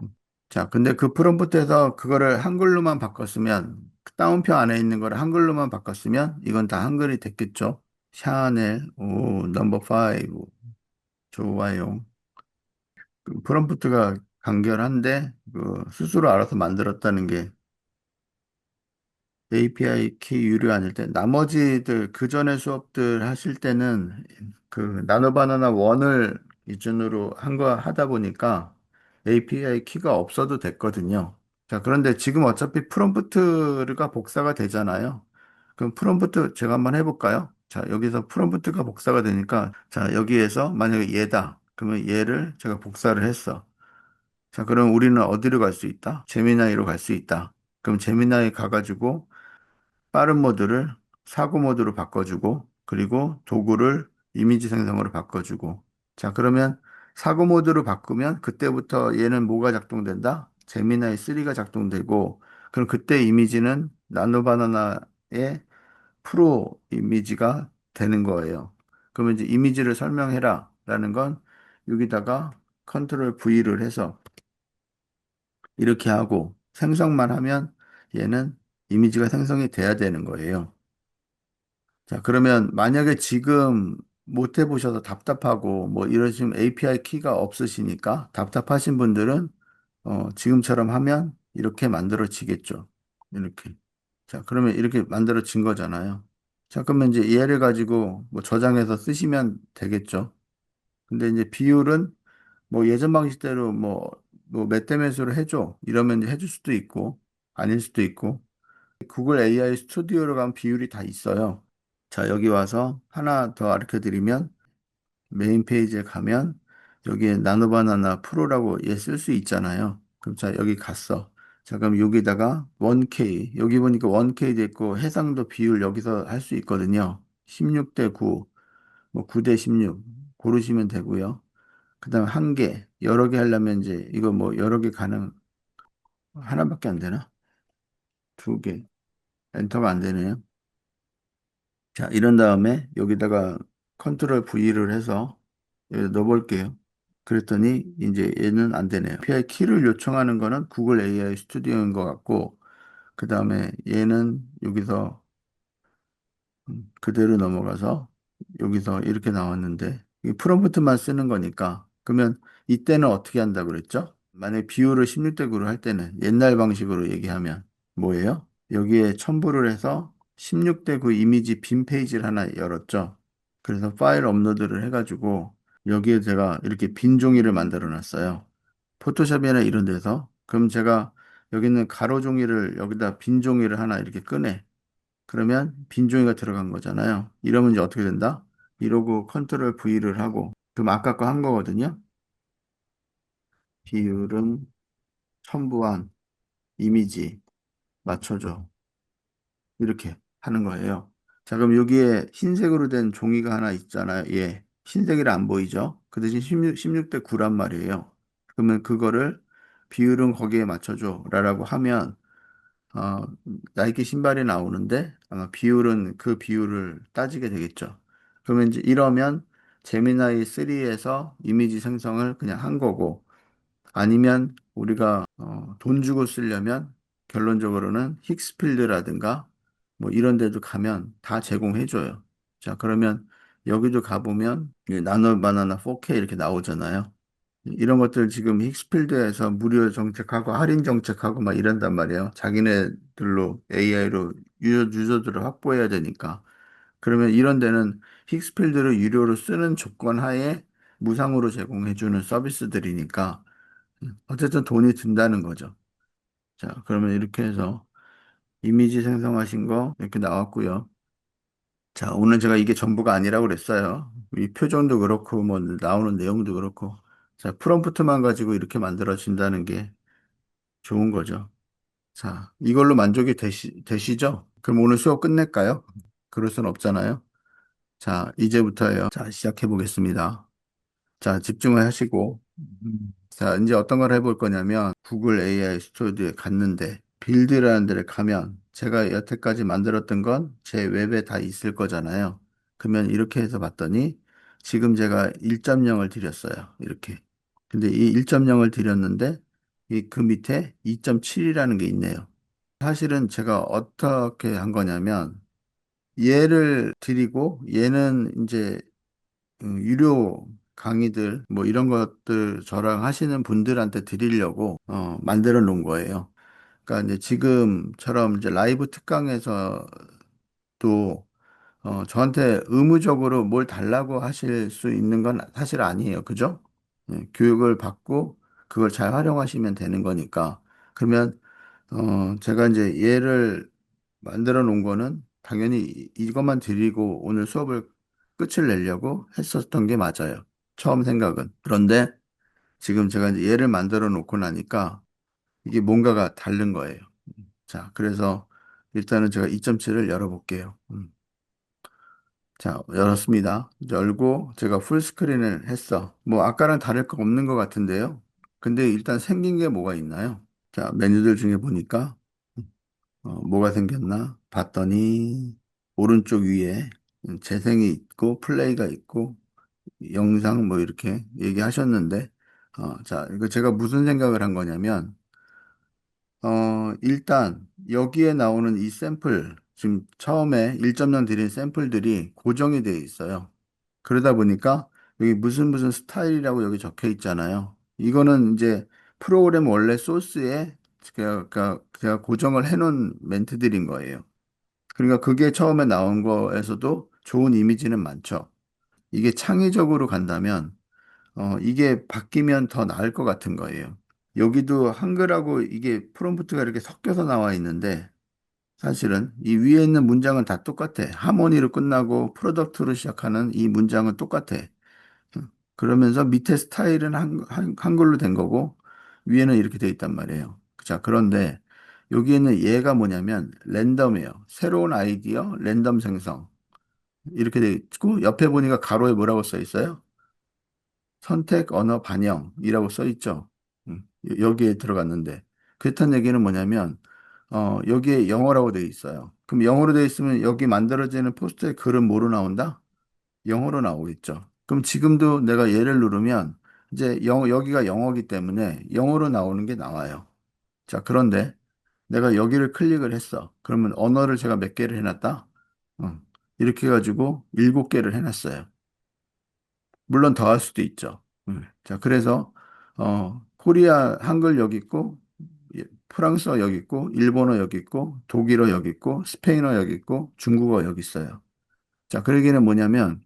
자, 근데 그 프롬프트에서 그거를 한글로만 바꿨으면 다운표 안에 있는 거를 한글로만 바꿨으면 이건 다 한글이 됐겠죠? 샤넬, 오, 넘버 5, 좋아요. 그 프롬프트가 간결한데 그 스스로 알아서 만들었다는 게 API 키 유료 아닐 때 나머지들 그 전에 수업들 하실 때는 그 나노바나나 원을 기준으로 한 거 하다 보니까 API 키가 없어도 됐거든요. 자, 그런데 지금 어차피 프롬프트가 복사가 되잖아요. 그럼 프롬프트 제가 한번 해볼까요? 자, 여기서 프롬프트가 복사가 되니까 자, 여기에서 만약에 얘다. 그러면 얘를 제가 복사를 했어. 자, 그럼 우리는 어디로 갈 수 있다? 제미나이로 갈 수 있다. 그럼 제미나이 가가지고 빠른 모드를 사고 모드로 바꿔주고, 그리고 도구를 이미지 생성으로 바꿔주고. 자, 그러면 사고 모드로 바꾸면 그때부터 얘는 뭐가 작동된다? 제미나이 3가 작동되고, 그럼 그때 이미지는 나노바나나의 프로 이미지가 되는 거예요. 그러면 이제 이미지를 설명해라 라는 건 여기다가 컨트롤 V를 해서 이렇게 하고 생성만 하면 얘는 이미지가 생성이 돼야 되는 거예요. 자, 그러면 만약에 지금 못 해보셔서 답답하고 뭐 이러시면 API 키가 없으시니까 답답하신 분들은 지금처럼 하면 이렇게 만들어지겠죠. 이렇게. 자, 그러면 이렇게 만들어진 거잖아요. 자, 그러면 이제 얘를 가지고 뭐 저장해서 쓰시면 되겠죠. 근데 이제 비율은 뭐 예전 방식대로 뭐 몇 대 몇으로 해줘. 이러면 이제 해줄 수도 있고 아닐 수도 있고 구글 AI 스튜디오로 가면 비율이 다 있어요. 자, 여기 와서 하나 더 가르쳐 드리면 메인 페이지에 가면 여기에 나노바나나 프로라고 얘 쓸 수 있잖아요. 그럼 자, 여기 갔어. 자, 그럼 여기다가 1K, 여기 보니까 1K 돼 있고 해상도 비율 여기서 할 수 있거든요. 16대 9, 뭐 9대 16 고르시면 되고요. 그다음 한 개, 여러 개 하려면 이제 이거 뭐 여러 개 하나밖에 안 되나? 두 개. 엔터가 안 되네요. 자, 이런 다음에 여기다가 컨트롤 V를 해서 여기다 넣어볼게요. 그랬더니 이제 얘는 안 되네요. API 키를 요청하는 거는 구글 AI 스튜디오인 것 같고, 그 다음에 얘는 여기서 그대로 넘어가서 여기서 이렇게 나왔는데, 이 프롬프트만 쓰는 거니까, 그러면 이때는 어떻게 한다고 그랬죠? 만약에 비율을 16대 9로 할 때는 옛날 방식으로 얘기하면 뭐예요? 여기에 첨부를 해서 16대 9 이미지 빈 페이지를 하나 열었죠. 그래서 파일 업로드를 해가지고 여기에 제가 이렇게 빈 종이를 만들어 놨어요. 포토샵이나 이런 데서. 그럼 제가 여기 있는 가로 종이를 여기다 빈 종이를 하나 이렇게 꺼내. 그러면 빈 종이가 들어간 거잖아요. 이러면 이제 어떻게 된다? 이러고 컨트롤 V를 하고 그럼 아까 거 한 거거든요. 비율은 첨부한 이미지 맞춰줘. 이렇게 하는 거예요. 자, 그럼 여기에 흰색으로 된 종이가 하나 있잖아요. 예. 흰색이라 안 보이죠? 그 대신 16대 9란 말이에요. 그러면 그거를 비율은 거기에 맞춰줘. 라고 하면, 어, 나이키 신발이 나오는데 아마 비율은 그 비율을 따지게 되겠죠. 그러면 이제 이러면 제미나이 3에서 이미지 생성을 그냥 한 거고, 아니면 우리가 돈 주고 쓰려면 결론적으로는 힉스필드라든가 뭐 이런 데도 가면 다 제공해 줘요. 자, 그러면 여기도 가보면 나노 바나나 4K 이렇게 나오잖아요. 이런 것들 지금 힉스필드에서 무료 정책하고 할인 정책하고 막 이런단 말이에요. 자기네들로 AI로 유저들을 확보해야 되니까. 그러면 이런 데는 힉스필드를 유료로 쓰는 조건 하에 무상으로 제공해주는 서비스들이니까 어쨌든 돈이 든다는 거죠. 자, 그러면 이렇게 해서 이미지 생성하신 거 이렇게 나왔고요. 자, 오늘 제가 이게 전부가 아니라고 그랬어요. 이 표정도 그렇고 뭐 나오는 내용도 그렇고. 자, 프롬프트만 가지고 이렇게 만들어진다는 게 좋은 거죠. 자, 이걸로 만족이 되시죠? 그럼 오늘 수업 끝낼까요? 그럴 순 없잖아요. 자, 이제부터예요. 자, 시작해 보겠습니다. 자, 집중을 하시고, 자, 이제 어떤 걸 해볼 거냐면, 구글 AI 스튜디오에 갔는데, 빌드라는 데를 가면, 제가 여태까지 만들었던 건 제 웹에 다 있을 거잖아요. 그러면 이렇게 해서 봤더니, 지금 제가 1.0을 드렸어요. 이렇게. 근데 이 1.0을 드렸는데, 그 밑에 2.7이라는 게 있네요. 사실은 제가 어떻게 한 거냐면, 얘를 드리고, 얘는 이제 유료 강의들 뭐 이런 것들 저랑 하시는 분들한테 드리려고 만들어 놓은 거예요. 그러니까 이제 지금처럼 이제 라이브 특강에서도 저한테 의무적으로 뭘 달라고 하실 수 있는 건 사실 아니에요. 그죠? 교육을 받고 그걸 잘 활용하시면 되는 거니까. 그러면 제가 이제 얘를 만들어 놓은 거는 당연히 이것만 드리고 오늘 수업을 끝을 내려고 했었던 게 맞아요. 처음 생각은. 그런데 지금 제가 이제 얘를 만들어 놓고 나니까 이게 뭔가가 다른 거예요. 자, 그래서 일단은 제가 2.7을 열어볼게요. 자, 열었습니다. 열고 제가 풀스크린을 했어. 뭐 아까랑 다를 거 없는 것 같은데요. 근데 일단 생긴 게 뭐가 있나요? 자, 메뉴들 중에 보니까 뭐가 생겼나? 봤더니 오른쪽 위에 재생이 있고 플레이가 있고 영상 뭐 이렇게 얘기하셨는데 자, 이거 제가 무슨 생각을 한 거냐면 일단 여기에 나오는 이 샘플 지금 처음에 1.0 드린 샘플들이 고정이 되어 있어요. 그러다 보니까 여기 무슨 스타일이라고 여기 적혀 있잖아요. 이거는 이제 프로그램 원래 소스에 제가 고정을 해놓은 멘트들인 거예요. 그러니까 그게 처음에 나온 거에서도 좋은 이미지는 많죠. 이게 창의적으로 간다면, 이게 바뀌면 더 나을 것 같은 거예요. 여기도 한글하고 이게 프롬프트가 이렇게 섞여서 나와 있는데, 사실은 이 위에 있는 문장은 다 똑같아. 하모니로 끝나고 프로덕트로 시작하는 이 문장은 똑같아. 그러면서 밑에 스타일은 한글로 된 거고, 위에는 이렇게 돼 있단 말이에요. 자, 그런데 여기에는 얘가 뭐냐면 랜덤이에요. 새로운 아이디어, 랜덤 생성. 이렇게 돼 있고, 옆에 보니까 가로에 뭐라고 써 있어요? 선택 언어 반영이라고 써 있죠. 여기에 들어갔는데. 그렇다는 얘기는 뭐냐면, 여기에 영어라고 돼 있어요. 그럼 영어로 돼 있으면 여기 만들어지는 포스트의 글은 뭐로 나온다? 영어로 나오겠죠. 그럼 지금도 내가 얘를 누르면 이제 여기가 영어기 때문에 영어로 나오는 게 나와요. 자, 그런데 내가 여기를 클릭을 했어. 그러면 언어를 제가 몇 개를 해놨다? 어, 이렇게 해가지고 7개를 해놨어요. 물론 더 할 수도 있죠. 자, 그래서, 코리아 한글 여기 있고, 프랑스어 여기 있고, 일본어 여기 있고, 독일어 여기 있고, 스페인어 여기 있고, 중국어 여기 있어요. 자, 그 얘기는 뭐냐면,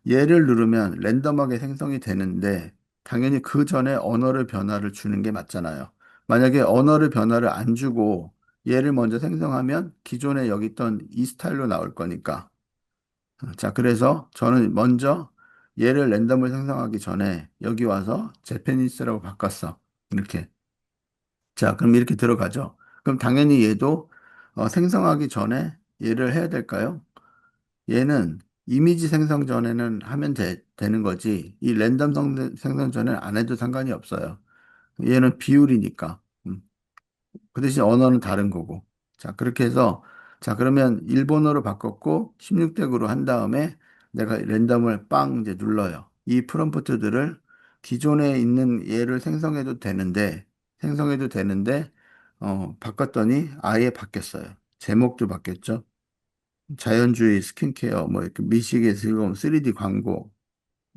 얘를 누르면 랜덤하게 생성이 되는데 당연히 그 전에 언어를 변화를 주는 게 맞잖아요. 만약에 언어를 변화를 안 주고 얘를 먼저 생성하면 기존에 여기 있던 이 스타일로 나올 거니까. 자, 그래서 저는 먼저 얘를 랜덤을 생성하기 전에 여기 와서 제페니스라고 바꿨어. 이렇게. 자, 그럼 이렇게 들어가죠. 그럼 당연히 얘도 생성하기 전에 얘를 해야 될까요? 얘는 이미지 생성 전에는 하면 되는 거지. 이 랜덤 생성 전에는 안 해도 상관이 없어요. 얘는 비율이니까. 그 대신 언어는 다른 거고. 자, 그렇게 해서, 자, 그러면 일본어로 바꿨고, 16덱으로 한 다음에 내가 랜덤을 빵 이제 눌러요. 이 프롬프트들을 기존에 있는 얘를 생성해도 되는데, 바꿨더니 아예 바뀌었어요. 제목도 바뀌었죠. 자연주의 스킨케어, 뭐, 이렇게 미식의 즐거움, 3D 광고,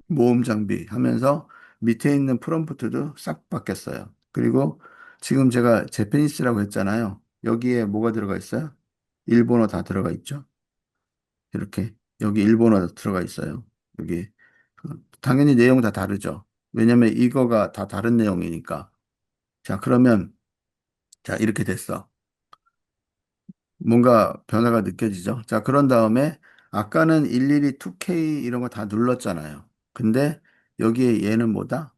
모험 장비 하면서 밑에 있는 프롬프트도 싹 바뀌었어요. 그리고 지금 제가 제페니스라고 했잖아요. 여기에 뭐가 들어가 있어요? 일본어 다 들어가 있죠. 이렇게. 여기 일본어 들어가 있어요. 여기. 당연히 내용 다 다르죠. 왜냐면 이거가 다 다른 내용이니까. 자, 그러면, 자, 이렇게 됐어. 뭔가 변화가 느껴지죠? 자, 그런 다음에 아까는 일일이 2K 이런 거 다 눌렀잖아요. 근데 여기에 얘는 뭐다?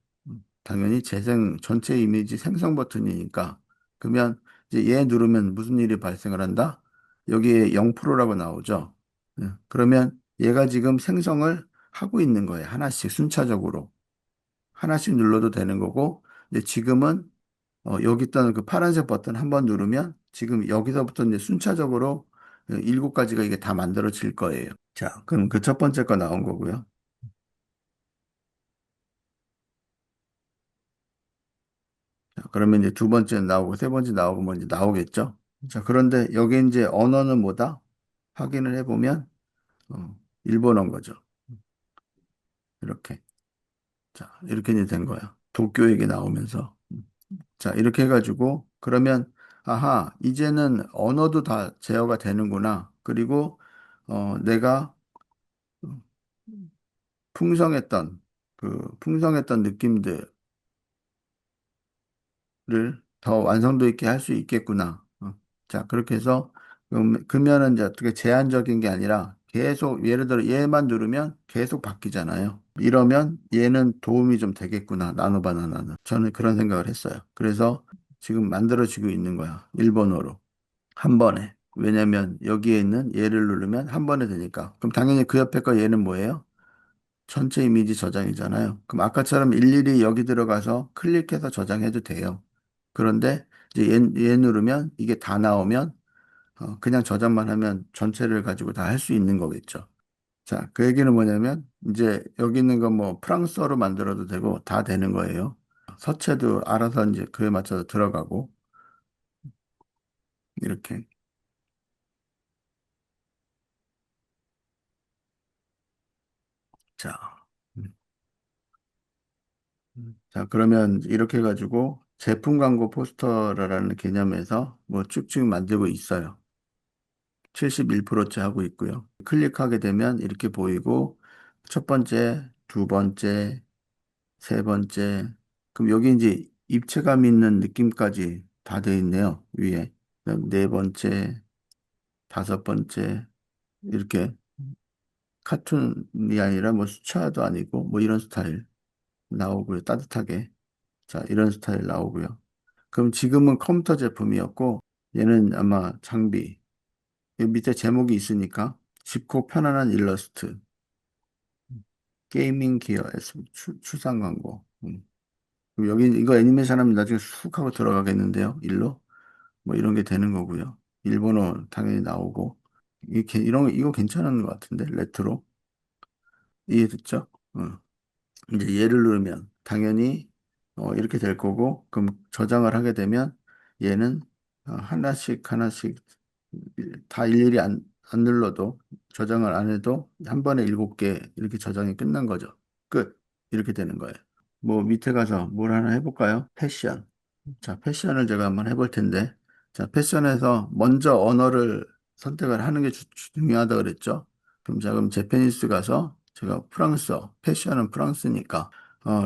당연히 재생 전체 이미지 생성 버튼이니까 그러면 이제 얘 누르면 무슨 일이 발생을 한다? 여기에 0%라고 나오죠. 그러면 얘가 지금 생성을 하고 있는 거예요. 하나씩 순차적으로. 하나씩 눌러도 되는 거고, 근데 지금은 여기 있던 그 파란색 버튼 한 번 누르면 지금 여기서부터 이제 순차적으로 7가지가 이게 다 만들어질 거예요. 자, 그럼 그 첫 번째 거 나온 거고요. 자, 그러면 이제 두 번째 나오고 세 번째 나오고 뭐 이제 나오겠죠. 자, 그런데 여기 이제 언어는 뭐다? 확인을 해보면 일본어인 거죠. 이렇게. 자, 이렇게 이제 된 거야. 도쿄 얘기 나오면서. 자, 이렇게 해가지고 그러면 아하, 이제는 언어도 다 제어가 되는구나. 그리고 내가 풍성했던 풍성했던 느낌들을 더 완성도 있게 할 수 있겠구나. 자, 그렇게 해서 그러면은 이제 어떻게 제한적인 게 아니라 계속 예를 들어 얘만 누르면 계속 바뀌잖아요. 이러면 얘는 도움이 좀 되겠구나. 나노 바나나는. 저는 그런 생각을 했어요. 그래서 지금 만들어지고 있는 거야. 일본어로. 한 번에. 왜냐면 여기에 있는 얘를 누르면 한 번에 되니까. 그럼 당연히 그 옆에 거 얘는 뭐예요? 전체 이미지 저장이잖아요. 그럼 아까처럼 일일이 여기 들어가서 클릭해서 저장해도 돼요. 그런데 이제 얘 누르면 이게 다 나오면 그냥 저장만 하면 전체를 가지고 다 할 수 있는 거겠죠. 자, 그 얘기는 뭐냐면 이제 여기 있는 거 뭐 프랑스어로 만들어도 되고 다 되는 거예요. 서체도 알아서 이제 그에 맞춰서 들어가고 이렇게. 자, 음, 자, 그러면 이렇게 해가지고 제품 광고 포스터라는 개념에서 뭐 쭉쭉 만들고 있어요. 71%째 하고 있고요. 클릭하게 되면 이렇게 보이고 첫 번째, 두 번째, 세 번째. 그럼 여기 이제 입체감 있는 느낌까지 다 돼 있네요. 위에. 그다음 네 번째, 다섯 번째 이렇게 카툰이 아니라 뭐 수차도 아니고 뭐 이런 스타일 나오고요. 따뜻하게. 자, 이런 스타일 나오고요. 그럼 지금은 컴퓨터 제품이었고 얘는 아마 장비. 여기 밑에 제목이 있으니까 쉽고 편안한 일러스트. 게이밍 기어 출산 광고. 그럼 여기 이거 애니메이션 하면 나중에 쑥 하고 들어가겠는데요. 일로 뭐 이런 게 되는 거고요. 일본어 당연히 나오고 이런 거 이거 괜찮은 것 같은데 레트로 이해됐죠? 이제 얘를 누르면 당연히 이렇게 될 거고 그럼 저장을 하게 되면 얘는 하나씩 하나씩 다 일일이 안 눌러도 저장을 안 해도 한 번에 7개 이렇게 저장이 끝난 거죠. 끝. 이렇게 되는 거예요. 뭐 밑에 가서 뭘 하나 해볼까요? 패션. 자, 패션을 제가 한번 해볼 텐데 자, 패션에서 먼저 언어를 선택을 하는 게 중요하다 그랬죠. 그럼 자, 그럼 제페니스 가서 제가 프랑스어, 패션은 프랑스니까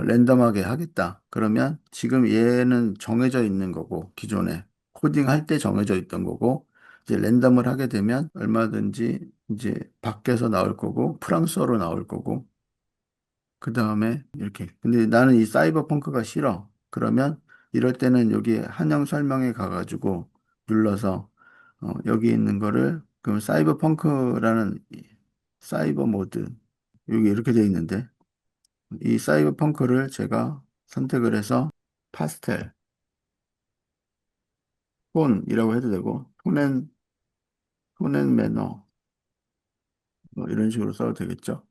랜덤하게 하겠다. 그러면 지금 얘는 정해져 있는 거고 기존에 코딩할 때 정해져 있던 거고 이제 랜덤을 하게 되면 얼마든지 이제 밖에서 나올 거고 프랑스어로 나올 거고 그 다음에 이렇게. 근데 나는 이 사이버 펑크가 싫어. 그러면 이럴 때는 여기 한영 설명에 가가지고 눌러서 여기 있는 거를 그럼 사이버 펑크라는 사이버 모드 여기 이렇게 돼 있는데 이 사이버 펑크를 제가 선택을 해서 파스텔, 톤이라고 해도 되고 톤앤 매너 뭐 이런 식으로 써도 되겠죠.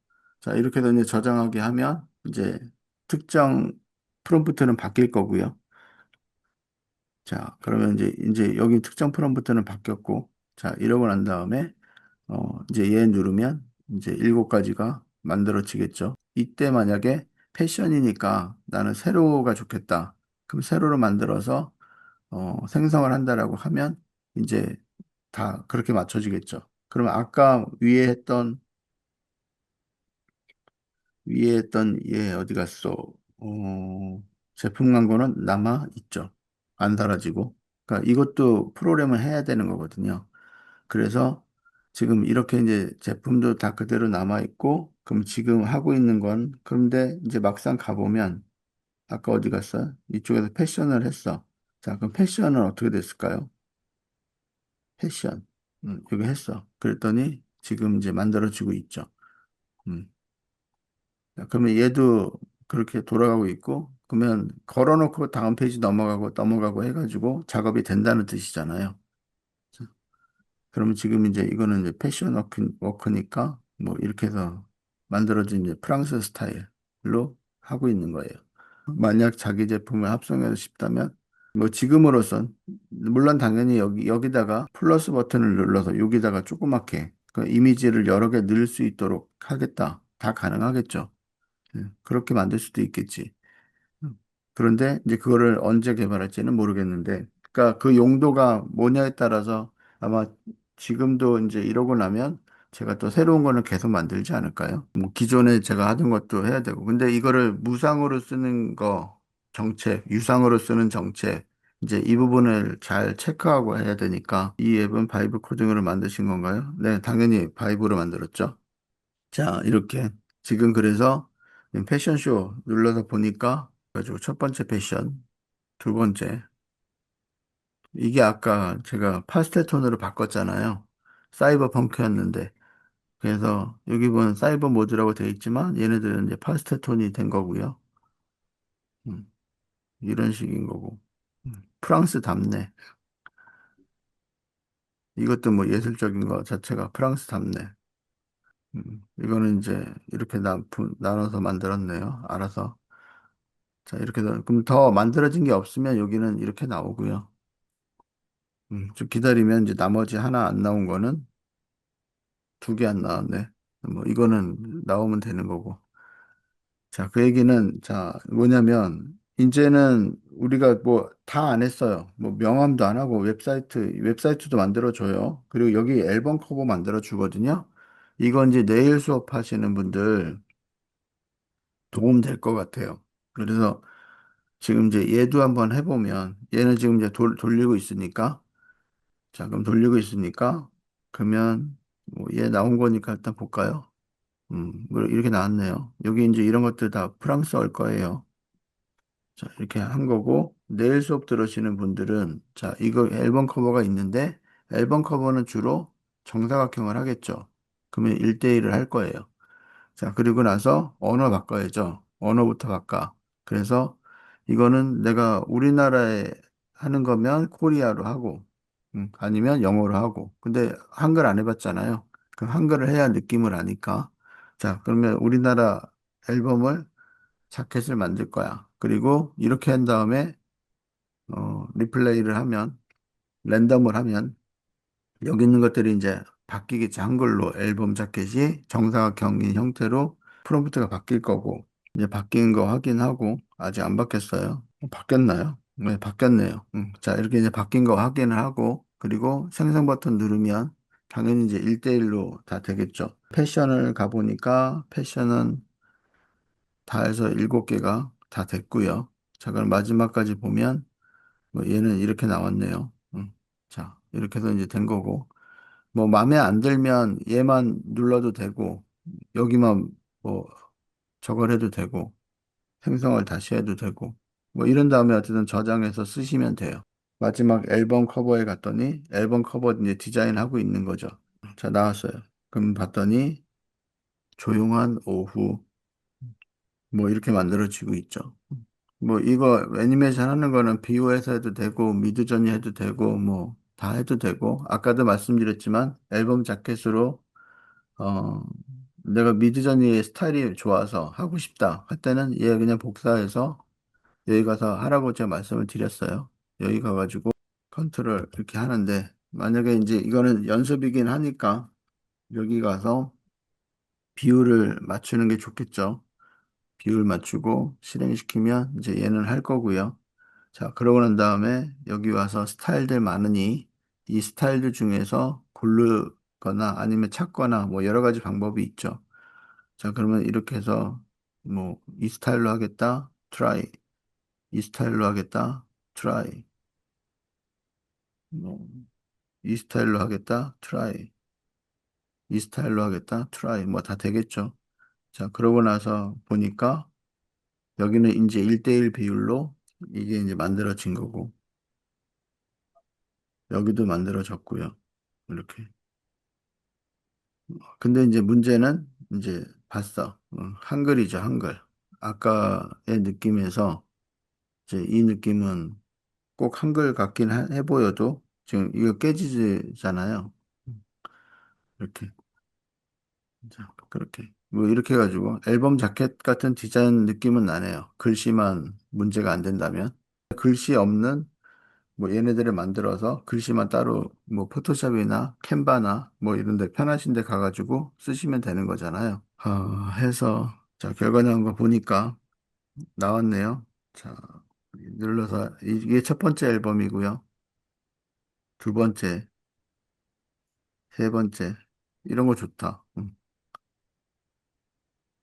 자, 이렇게 해서 이제 저장하게 하면 이제 특정 프롬프트는 바뀔 거고요. 자, 그러면 이제 여기 특정 프롬프트는 바뀌었고, 자, 이러고 난 다음에 이제 얘 누르면 이제 7가지가 만들어지겠죠. 이때 만약에 패션이니까 나는 세로가 좋겠다. 그럼 세로로 만들어서 생성을 한다라고 하면 이제 다 그렇게 맞춰지겠죠. 그러면 아까 위에 했던 얘 어디 갔어? 제품 광고는 남아 있죠. 안 사라지고. 그러니까 이것도 프로그램을 해야 되는 거거든요. 그래서 지금 이렇게 이제 제품도 다 그대로 남아 있고, 그럼 지금 하고 있는 건, 그런데 이제 막상 가보면, 아까 어디 갔어? 이쪽에서 패션을 했어. 자, 그럼 패션은 어떻게 됐을까요? 패션. 여기 했어. 그랬더니 지금 이제 만들어지고 있죠. 음. 자, 그러면 얘도 그렇게 돌아가고 있고, 그러면 걸어놓고 다음 페이지 넘어가고 해가지고 작업이 된다는 뜻이잖아요. 그러면 지금 이제 이거는 이제 패션 워크니까 뭐 이렇게 해서 만들어진 이제 프랑스 스타일로 하고 있는 거예요. 만약 자기 제품을 합성해서 싶다면 뭐 지금으로선 물론 당연히 여기다가 플러스 버튼을 눌러서 여기다가 조그맣게 그 이미지를 여러 개 넣을 수 있도록 하겠다. 다 가능하겠죠. 그렇게 만들 수도 있겠지. 음. 그런데 이제 그거를 언제 개발할지는 모르겠는데, 그러니까 그 용도가 뭐냐에 따라서 아마 지금도 이제 이러고 나면 제가 또 새로운 거는 계속 만들지 않을까요? 뭐 기존에 제가 하던 것도 해야 되고, 근데 이거를 무상으로 쓰는 거 정책, 유상으로 쓰는 정책, 이제 이 부분을 잘 체크하고 해야 되니까 이 앱은 바이브 코딩으로 만드신 건가요? 네, 당연히 바이브로 만들었죠. 자, 이렇게. 지금 그래서 패션쇼 눌러서 보니까, 가지고 첫 번째 패션, 두 번째. 이게 아까 제가 파스텔 톤으로 바꿨잖아요. 사이버 펑크였는데. 그래서 여기 보면 사이버 모드라고 되어 있지만 얘네들은 이제 파스텔 톤이 된 거고요. 음, 이런 식인 거고. 프랑스답네. 이것도 뭐 예술적인 거 자체가 프랑스답네. 이거는 이제 이렇게 나눠서 만들었네요. 알아서. 자, 이렇게 그럼 더 만들어진 게 없으면 여기는 이렇게 나오고요. 좀 기다리면 이제 나머지 하나 안 나온 거는 2개 안 나왔네. 뭐 이거는 나오면 되는 거고. 자, 그 얘기는 자, 뭐냐면 이제는 우리가 뭐 다 안 했어요. 뭐 명함도 안 하고 웹사이트도 만들어 줘요. 그리고 여기 앨범 커버 만들어 주거든요. 이건 이제 내일 수업 하시는 분들 도움 될 것 같아요. 그래서 지금 이제 얘도 한번 해보면 얘는 지금 이제 돌리고 있으니까 자, 그럼 돌리고 있으니까, 그러면, 뭐, 얘 나온 거니까 일단 볼까요? 뭐 이렇게 나왔네요. 여기 이제 이런 것들 다 프랑스어일 거예요. 자, 이렇게 한 거고, 내일 수업 들으시는 분들은, 자, 이거 앨범 커버가 있는데, 앨범 커버는 주로 정사각형을 하겠죠. 그러면 1대1을 할 거예요. 자, 그리고 나서 언어 바꿔야죠. 언어부터 바꿔. 그래서 이거는 내가 우리나라에 하는 거면 코리아로 하고, 아니면 영어로 하고. 근데 한글 안 해봤잖아요. 그럼 한글을 해야 느낌을 아니까. 자, 그러면 우리나라 앨범을, 자켓을 만들 거야. 그리고 이렇게 한 다음에, 리플레이를 하면, 랜덤을 하면, 여기 있는 것들이 이제 바뀌겠지. 한글로 앨범 자켓이 정사각형인 형태로 프롬프트가 바뀔 거고, 이제 바뀐 거 확인하고, 아직 안 바뀌었어요. 바뀌었나요? 네, 바뀌었네요. 자, 이렇게 이제 바뀐 거 확인을 하고, 그리고 생성 버튼 누르면 당연히 이제 1대1로 다 되겠죠. 패션을 가보니까 패션은 다 해서 7개가 다 됐고요. 자, 그럼 마지막까지 보면 뭐 얘는 이렇게 나왔네요. 자, 이렇게 해서 이제 된 거고. 뭐 마음에 안 들면 얘만 눌러도 되고 여기만 뭐 저걸 해도 되고 생성을 다시 해도 되고 뭐 이런 다음에 어쨌든 저장해서 쓰시면 돼요. 마지막 앨범 커버에 갔더니 앨범 커버 이제 디자인하고 있는 거죠. 자, 나왔어요. 그럼 봤더니 조용한 오후 뭐 이렇게 만들어지고 있죠. 뭐 이거 애니메이션 하는 거는 비오에서 해도 되고 미드저니 해도 되고 뭐 다 해도 되고 아까도 말씀드렸지만 앨범 자켓으로 어 내가 미드저니의 스타일이 좋아서 하고 싶다 할 때는 얘 그냥 복사해서 여기 가서 하라고 제가 말씀을 드렸어요. 여기 가가지고 컨트롤 이렇게 하는데 만약에 이제 이거는 연습이긴 하니까 여기 가서 비율을 맞추는 게 좋겠죠. 비율 맞추고 실행시키면 이제 얘는 할 거고요. 자, 그러고 난 다음에 여기 와서 스타일들 많으니 이 스타일들 중에서 고르거나 아니면 찾거나 뭐 여러 가지 방법이 있죠. 자, 그러면 이렇게 해서 뭐 이 스타일로 하겠다, try. 이 스타일로 하겠다, try. 뭐 이 스타일로 하겠다, try. 이 스타일로 하겠다, try. 뭐 다 되겠죠. 자, 그러고 나서 보니까 여기는 이제 1대1 비율로 이게 이제 만들어진 거고 여기도 만들어졌고요. 이렇게. 근데 이제 문제는 이제 봤어. 한글이죠, 한글. 아까의 느낌에서 이제 이 느낌은 꼭 한글 같긴 해 보여도 지금 이거 깨지잖아요. 이렇게. 자, 그렇게. 뭐 이렇게 해가지고 앨범 자켓 같은 디자인 느낌은 나네요. 글씨만 문제가 안 된다면. 글씨 없는 뭐 얘네들을 만들어서 글씨만 따로 뭐 포토샵이나 캔바나 뭐 이런 데 편하신 데 가가지고 쓰시면 되는 거잖아요. 해서 자 결과 나온 거 보니까 나왔네요. 자 눌러서 이게 첫 번째 앨범이고요. 두 번째, 세 번째 이런 거 좋다.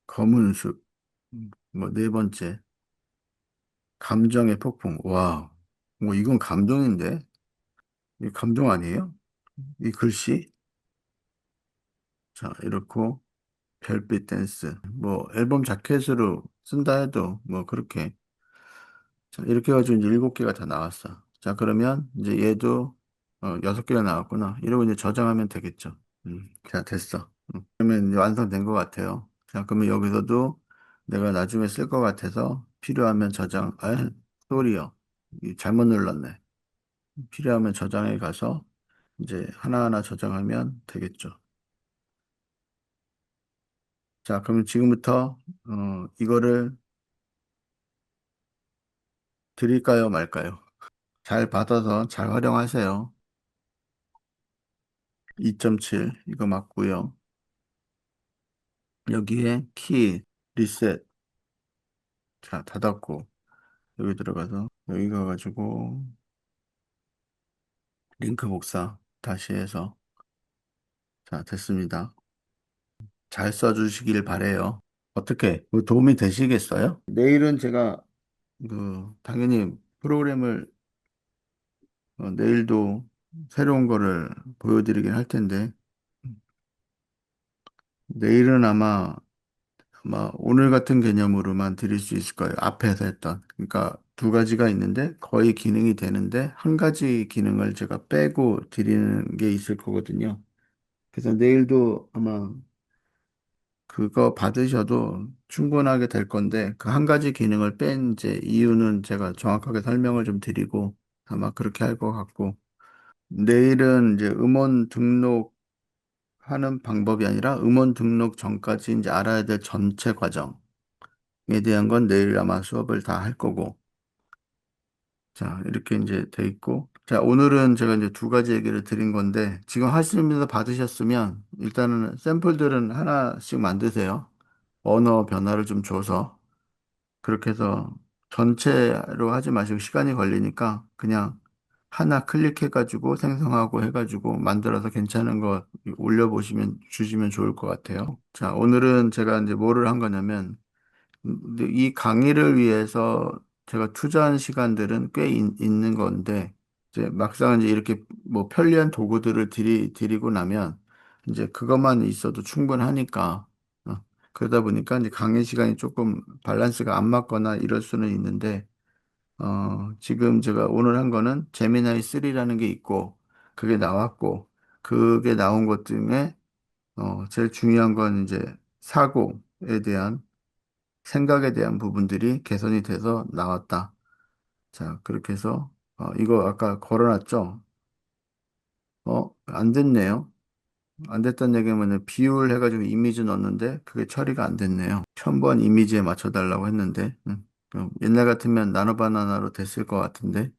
검은 숲. 뭐 네 번째 감정의 폭풍. 와, 뭐 이건 감동인데? 이 감동 아니에요? 이 글씨? 자, 이렇고 별빛 댄스. 뭐 앨범 자켓으로 쓴다 해도 뭐 그렇게. 자, 이렇게 해가지고 이제 7개가 다 나왔어. 자, 그러면 이제 얘도 6개가 나왔구나. 이러고 이제 저장하면 되겠죠. 자, 됐어. 그러면 이제 완성된 것 같아요. 자, 그러면 여기서도 내가 나중에 쓸 것 같아서 필요하면 저장, 소리요. 잘못 눌렀네. 필요하면 저장해 가서 이제 하나하나 저장하면 되겠죠. 자, 그러면 지금부터 이거를 드릴까요, 말까요? 잘 받아서 잘 활용하세요. 2.7 이거 맞고요. 여기에 키 리셋 자 닫았고 여기 들어가서 여기 가가지고 링크 복사 다시 해서 자 됐습니다. 잘 써주시길 바래요. 어떻게 뭐 도움이 되시겠어요? 내일은 제가 당연히 프로그램을 내일도 새로운 거를 보여드리긴 할 텐데 내일은 아마 오늘 같은 개념으로만 드릴 수 있을 거예요. 앞에서 했던. 그러니까 두 가지가 있는데 거의 기능이 되는데 한 가지 기능을 제가 빼고 드리는 게 있을 거거든요. 그래서 내일도 아마 그거 받으셔도 충분하게 될 건데 그 한 가지 기능을 뺀 이제 이유는 제가 정확하게 설명을 좀 드리고 아마 그렇게 할 것 같고 내일은 이제 음원 등록하는 방법이 아니라 음원 등록 전까지 이제 알아야 될 전체 과정 에 대한 건 내일 아마 수업을 다 할 거고. 자, 이렇게 이제 돼 있고. 자, 오늘은 제가 이제 두 가지 얘기를 드린 건데, 지금 하시면서 받으셨으면, 일단은 샘플들은 하나씩 만드세요. 언어 변화를 좀 줘서. 그렇게 해서 전체로 하지 마시고 시간이 걸리니까 그냥 하나 클릭해가지고 생성하고 해가지고 만들어서 괜찮은 거 올려보시면, 주시면 좋을 것 같아요. 자, 오늘은 제가 이제 뭐를 한 거냐면, 근데 이 강의를 위해서 제가 투자한 시간들은 꽤 있는 건데, 이제 막상 이제 이렇게 뭐 편리한 도구들을 드리고 나면, 이제 그것만 있어도 충분하니까, 그러다 보니까 이제 강의 시간이 조금 밸런스가 안 맞거나 이럴 수는 있는데, 지금 제가 오늘 한 거는 제미나이 3라는 게 있고, 그게 나왔고, 그게 나온 것 중에, 제일 중요한 건 이제 사고에 대한 생각에 대한 부분들이 개선이 돼서 나왔다. 자, 그렇게 해서, 이거 아까 걸어놨죠? 안 됐네요. 안 됐던 얘기면 비율해가지고 이미지 넣었는데 그게 처리가 안 됐네요. 첨부한 이미지에 맞춰달라고 했는데 그럼 옛날 같으면 나노바나나로 됐을 것 같은데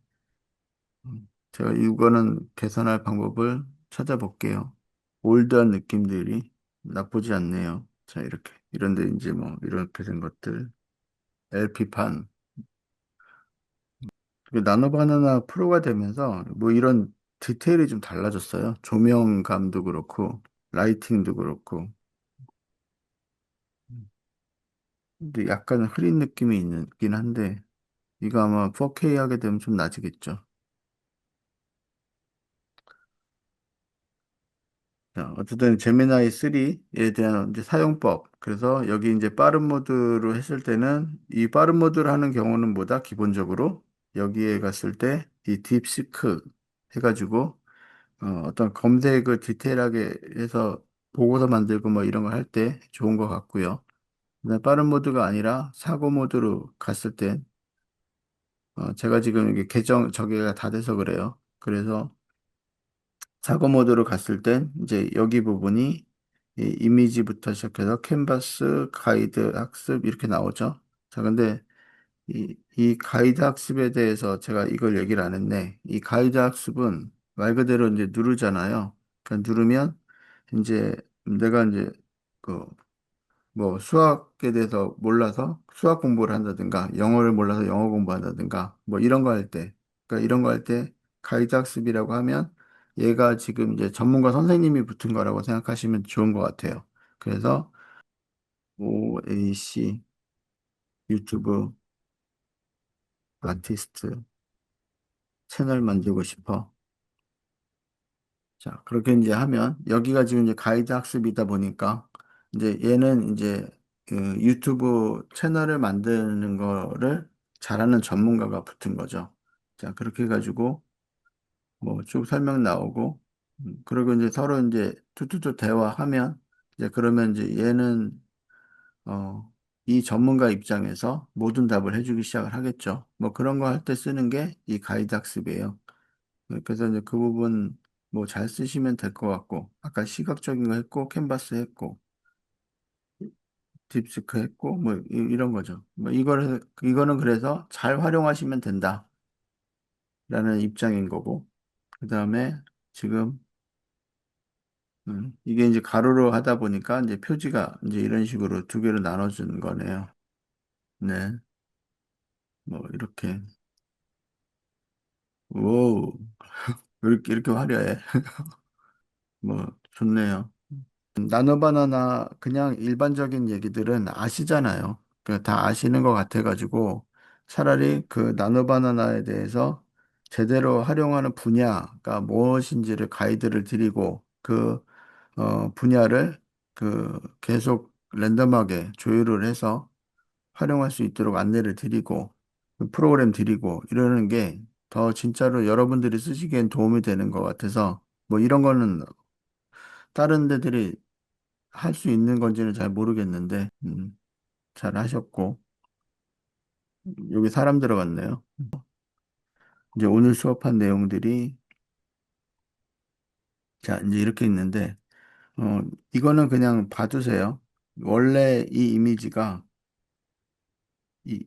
제가 이거는 개선할 방법을 찾아볼게요. 올드한 느낌들이 나쁘지 않네요. 자, 이렇게 이런데 이제 뭐 이렇게 된 것들 LP판 나노바나나 프로가 되면서 뭐 이런 디테일이 좀 달라졌어요. 조명감도 그렇고 라이팅도 그렇고 근데 약간 흐린 느낌이 있긴 한데 이거 아마 4K 하게 되면 좀 낮아지겠죠. 자, 어쨌든 제미나이 3에 대한 이제 사용법. 그래서 여기 이제 빠른 모드로 했을 때는 이 빠른 모드를 하는 경우는 뭐다? 기본적으로 여기에 갔을 때 이 딥시크 해가지고 어떤 검색을 디테일하게 해서 보고서 만들고 뭐 이런 걸 할 때 좋은 것 같고요. 그다음에 빠른 모드가 아니라 사고 모드로 갔을 때 제가 지금 이게 계정 저기가 다 돼서 그래요. 그래서 사고 모드로 갔을 땐 이제 여기 부분이 이 이미지부터 시작해서 캔버스, 가이드 학습 이렇게 나오죠. 자, 근데 이 가이드 학습에 대해서 제가 이걸 얘기를 안 했네. 이 가이드 학습은 말 그대로 이제 누르잖아요. 그러니까 누르면 이제 내가 이제 그 뭐 수학에 대해서 몰라서 수학 공부를 한다든가 영어를 몰라서 영어 공부한다든가 뭐 이런 거 할 때, 그러니까 이런 거 할 때 가이드 학습이라고 하면 얘가 지금 이제 전문가 선생님이 붙은 거라고 생각하시면 좋은 것 같아요. 그래서 OAC 유튜브 아티스트 채널 만들고 싶어. 자, 그렇게 이제 하면 여기가 지금 이제 가이드 학습이다 보니까 이제 얘는 이제 그 유튜브 채널을 만드는 거를 잘하는 전문가가 붙은 거죠. 자, 그렇게 해가지고 뭐 쭉 설명 나오고 그리고 이제 서로 이제 툭툭툭 대화하면 이제 그러면 이제 얘는 이 전문가 입장에서 모든 답을 해주기 시작을 하겠죠. 뭐 그런 거 할 때 쓰는 게 이 가이드 학습이에요. 그래서 이제 그 부분 뭐 잘 쓰시면 될 것 같고, 아까 시각적인 거 했고, 캔버스 했고, 딥스크 했고, 뭐 이런 거죠. 뭐 이거는 그래서 잘 활용하시면 된다라는 입장인 거고, 그 다음에 지금 이게 이제 가로로 하다 보니까 이제 표지가 이제 이런 식으로 두 개로 나눠주는 거네요. 네, 뭐 이렇게 오 이렇게 화려해. 뭐 좋네요. 나노바나나 그냥 일반적인 얘기들은 아시잖아요. 다 아시는 것 같아가지고 차라리 그 나노바나나에 대해서 제대로 활용하는 분야가 무엇인지를 가이드를 드리고 그 분야를 계속 랜덤하게 조율을 해서 활용할 수 있도록 안내를 드리고 그 프로그램 드리고 이러는 게 더 진짜로 여러분들이 쓰시기엔 도움이 되는 것 같아서 뭐 이런 거는 다른 데들이 할 수 있는 건지는 잘 모르겠는데, 잘 하셨고, 여기 사람 들어갔네요. 이제 오늘 수업한 내용들이, 자, 이제 이렇게 있는데, 이거는 그냥 봐두세요. 원래 이 이미지가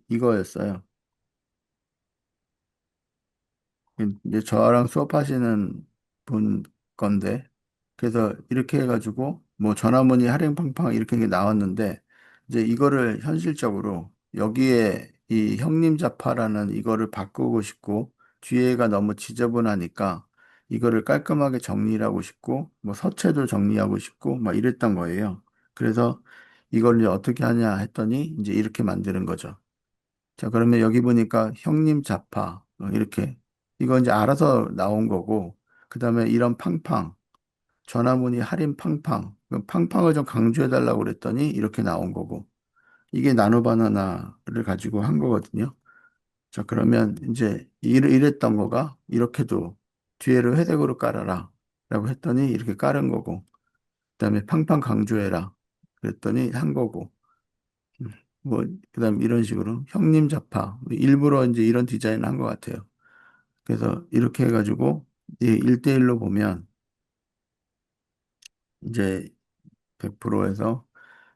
이거였어요. 이제 저랑 수업하시는 분 건데, 그래서 이렇게 해가지고, 뭐 전화문의 할인팡팡 이렇게 나왔는데, 이제 이거를 현실적으로 여기에 이 형님 자파라는 이거를 바꾸고 싶고, 뒤에가 너무 지저분하니까 이거를 깔끔하게 정리를 하고 싶고, 뭐 서체도 정리하고 싶고, 막 이랬던 거예요. 그래서 이걸 이제 어떻게 하냐 했더니, 이제 이렇게 만드는 거죠. 자, 그러면 여기 보니까 형님 자파, 이렇게. 이거 이제 알아서 나온 거고, 그 다음에 이런 팡팡, 전화문의 할인 팡팡, 그 팡팡을 좀 강조해달라고 그랬더니 이렇게 나온 거고, 이게 나노바나나를 가지고 한 거거든요. 자, 그러면 이제 이랬던 거가 이렇게도 뒤에를 회색으로 깔아라. 라고 했더니 이렇게 깔은 거고, 그 다음에 팡팡 강조해라. 그랬더니 한 거고, 뭐, 그다음 이런 식으로 형님 자파 일부러 이제 이런 디자인을 한 것 같아요. 그래서 이렇게 해가지고 이 1대1로 보면 이제 100%에서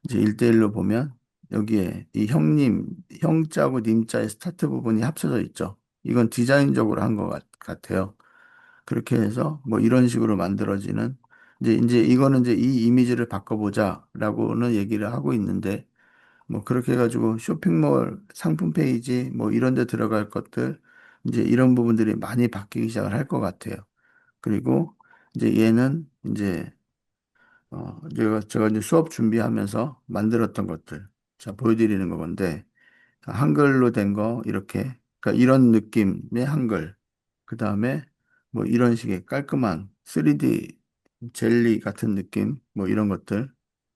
이제 1대1로 보면 여기에 이 형님, 형자고 님자의 스타트 부분이 합쳐져 있죠. 이건 디자인적으로 한 것 같아요. 그렇게 해서 뭐 이런 식으로 만들어지는 이제 이거는 이제 이 이미지를 바꿔보자라고는 얘기를 하고 있는데 뭐 그렇게 해가지고 쇼핑몰 상품 페이지 뭐 이런 데 들어갈 것들 이제 이런 부분들이 많이 바뀌기 시작을 할 것 같아요. 그리고 이제 얘는 이제 제가 이제 수업 준비하면서 만들었던 것들 자 보여드리는 건데 한글로 된 거 이렇게 그러니까 이런 느낌의 한글 그 다음에 뭐 이런 식의 깔끔한 3D 젤리 같은 느낌 뭐 이런 것들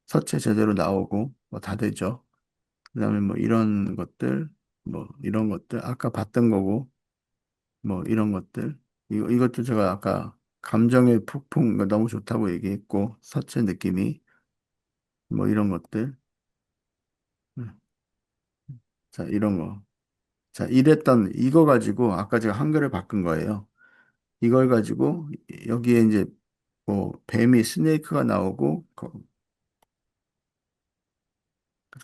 서체 제대로 나오고 뭐 다 되죠. 그 다음에 뭐 이런 것들 뭐 이런 것들 아까 봤던 거고 뭐 이런 것들 이것도 제가 아까 감정의 폭풍 너무 좋다고 얘기했고 서체 느낌이 뭐 이런 것들 음, 자 이런 거 자 이랬던 이거 가지고 아까 제가 한글을 바꾼 거예요. 이걸 가지고 여기에 이제 뭐 뱀이 스네이크가 나오고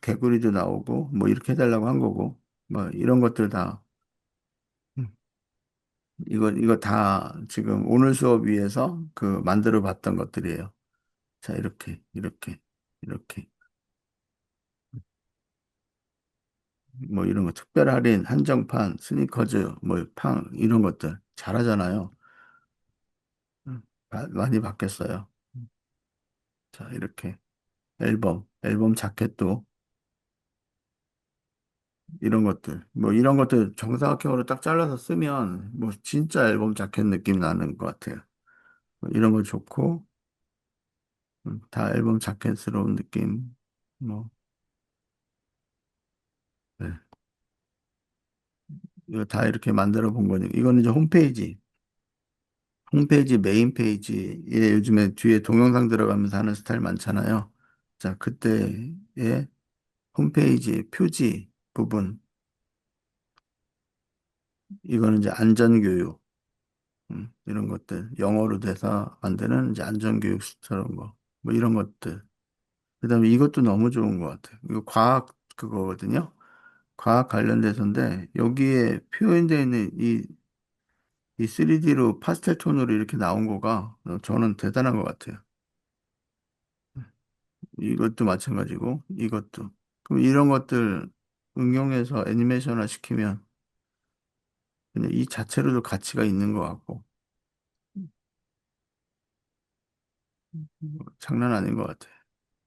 개구리도 나오고 뭐 이렇게 해달라고 한 거고 뭐 이런 것들 다 음, 이거 다 지금 오늘 수업 위해서 그 만들어 봤던 것들이에요. 자 이렇게 뭐 이런 거 특별 할인 한정판 스니커즈 뭐 팡 이런 것들 잘하잖아요. 많이 바뀌었어요. 자 이렇게 앨범 자켓도 이런 것들, 뭐 이런 것들 정사각형으로 딱 잘라서 쓰면 뭐 진짜 앨범 자켓 느낌 나는 것 같아요. 뭐 이런 거 좋고, 다 앨범 자켓스러운 느낌. 뭐, 네. 이거 다 이렇게 만들어 본 거니까. 이거는 이제 홈페이지 메인 페이지에 요즘에 뒤에 동영상 들어가면서 하는 스타일 많잖아요. 자, 그때의 홈페이지 표지 부분, 이거는 이제 안전교육. 이런 것들 영어로 돼서 만드는 이제 안전교육처럼 뭐 이런 것들 그다음에 이것도 너무 좋은 것 같아요. 이거 과학 그거거든요. 과학 관련돼서인데 여기에 표현되어 있는 이 3D로 파스텔 톤으로 이렇게 나온 거가 저는 대단한 것 같아요. 이것도 마찬가지고 이것도 그럼 이런 것들 응용해서 애니메이션화 시키면 그냥 이 자체로도 가치가 있는 것 같고 장난 아닌 것 같아요.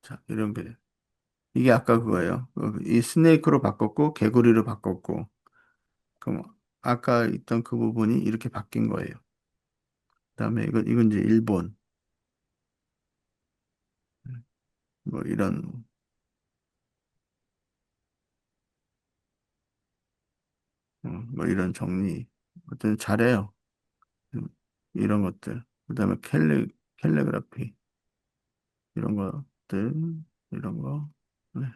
자 이런 게 이게 아까 그거예요. 이 스네이크로 바꿨고 개구리로 바꿨고 그럼 아까 있던 그 부분이 이렇게 바뀐 거예요. 그다음에 이건 이제 일본 뭐 이런 뭐 이런 정리 어떤 잘해요. 음, 이런 것들 그다음에 캘리그라피 이런 것들 이런 거 네.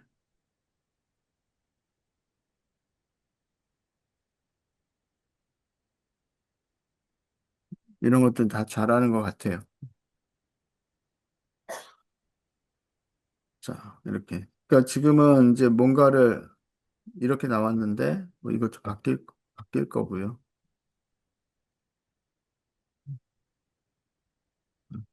이런 것들 다 잘하는 것 같아요. 자 이렇게 그러니까 지금은 이제 뭔가를 이렇게 나왔는데 뭐 이것도 바뀔 거고요.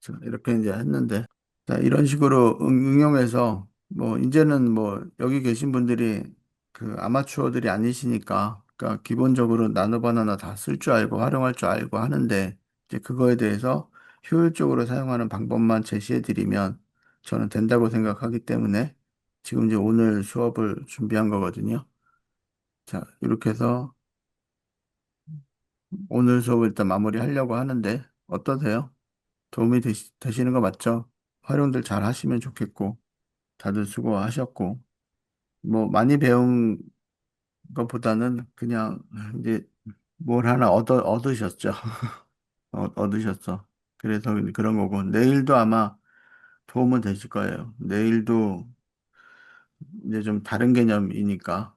자, 이렇게 이제 했는데 자, 이런 식으로 응용해서 뭐 이제는 뭐 여기 계신 분들이 그 아마추어들이 아니시니까 그러니까 기본적으로 나노 바나나 다 쓸 줄 알고 활용할 줄 알고 하는데 이제 그거에 대해서 효율적으로 사용하는 방법만 제시해 드리면 저는 된다고 생각하기 때문에 지금 이제 오늘 수업을 준비한 거거든요. 자, 이렇게 해서 오늘 수업을 일단 마무리하려고 하는데 어떠세요? 도움이 되시는 거 맞죠? 활용들 잘 하시면 좋겠고 다들 수고하셨고 뭐 많이 배운 것보다는 그냥 이제 뭘 하나 얻으셨죠. 얻으셨어. 그래서 그런 거고 내일도 아마 도움은 되실 거예요. 내일도 이제 좀 다른 개념이니까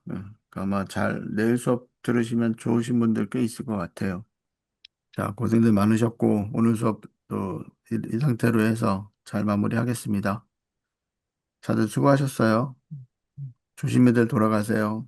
아마 잘 내일 수업 들으시면 좋으신 분들 꽤 있을 것 같아요. 자, 고생들 많으셨고 오늘 수업도 이 상태로 해서 잘 마무리하겠습니다. 다들 수고하셨어요. 조심히들 돌아가세요.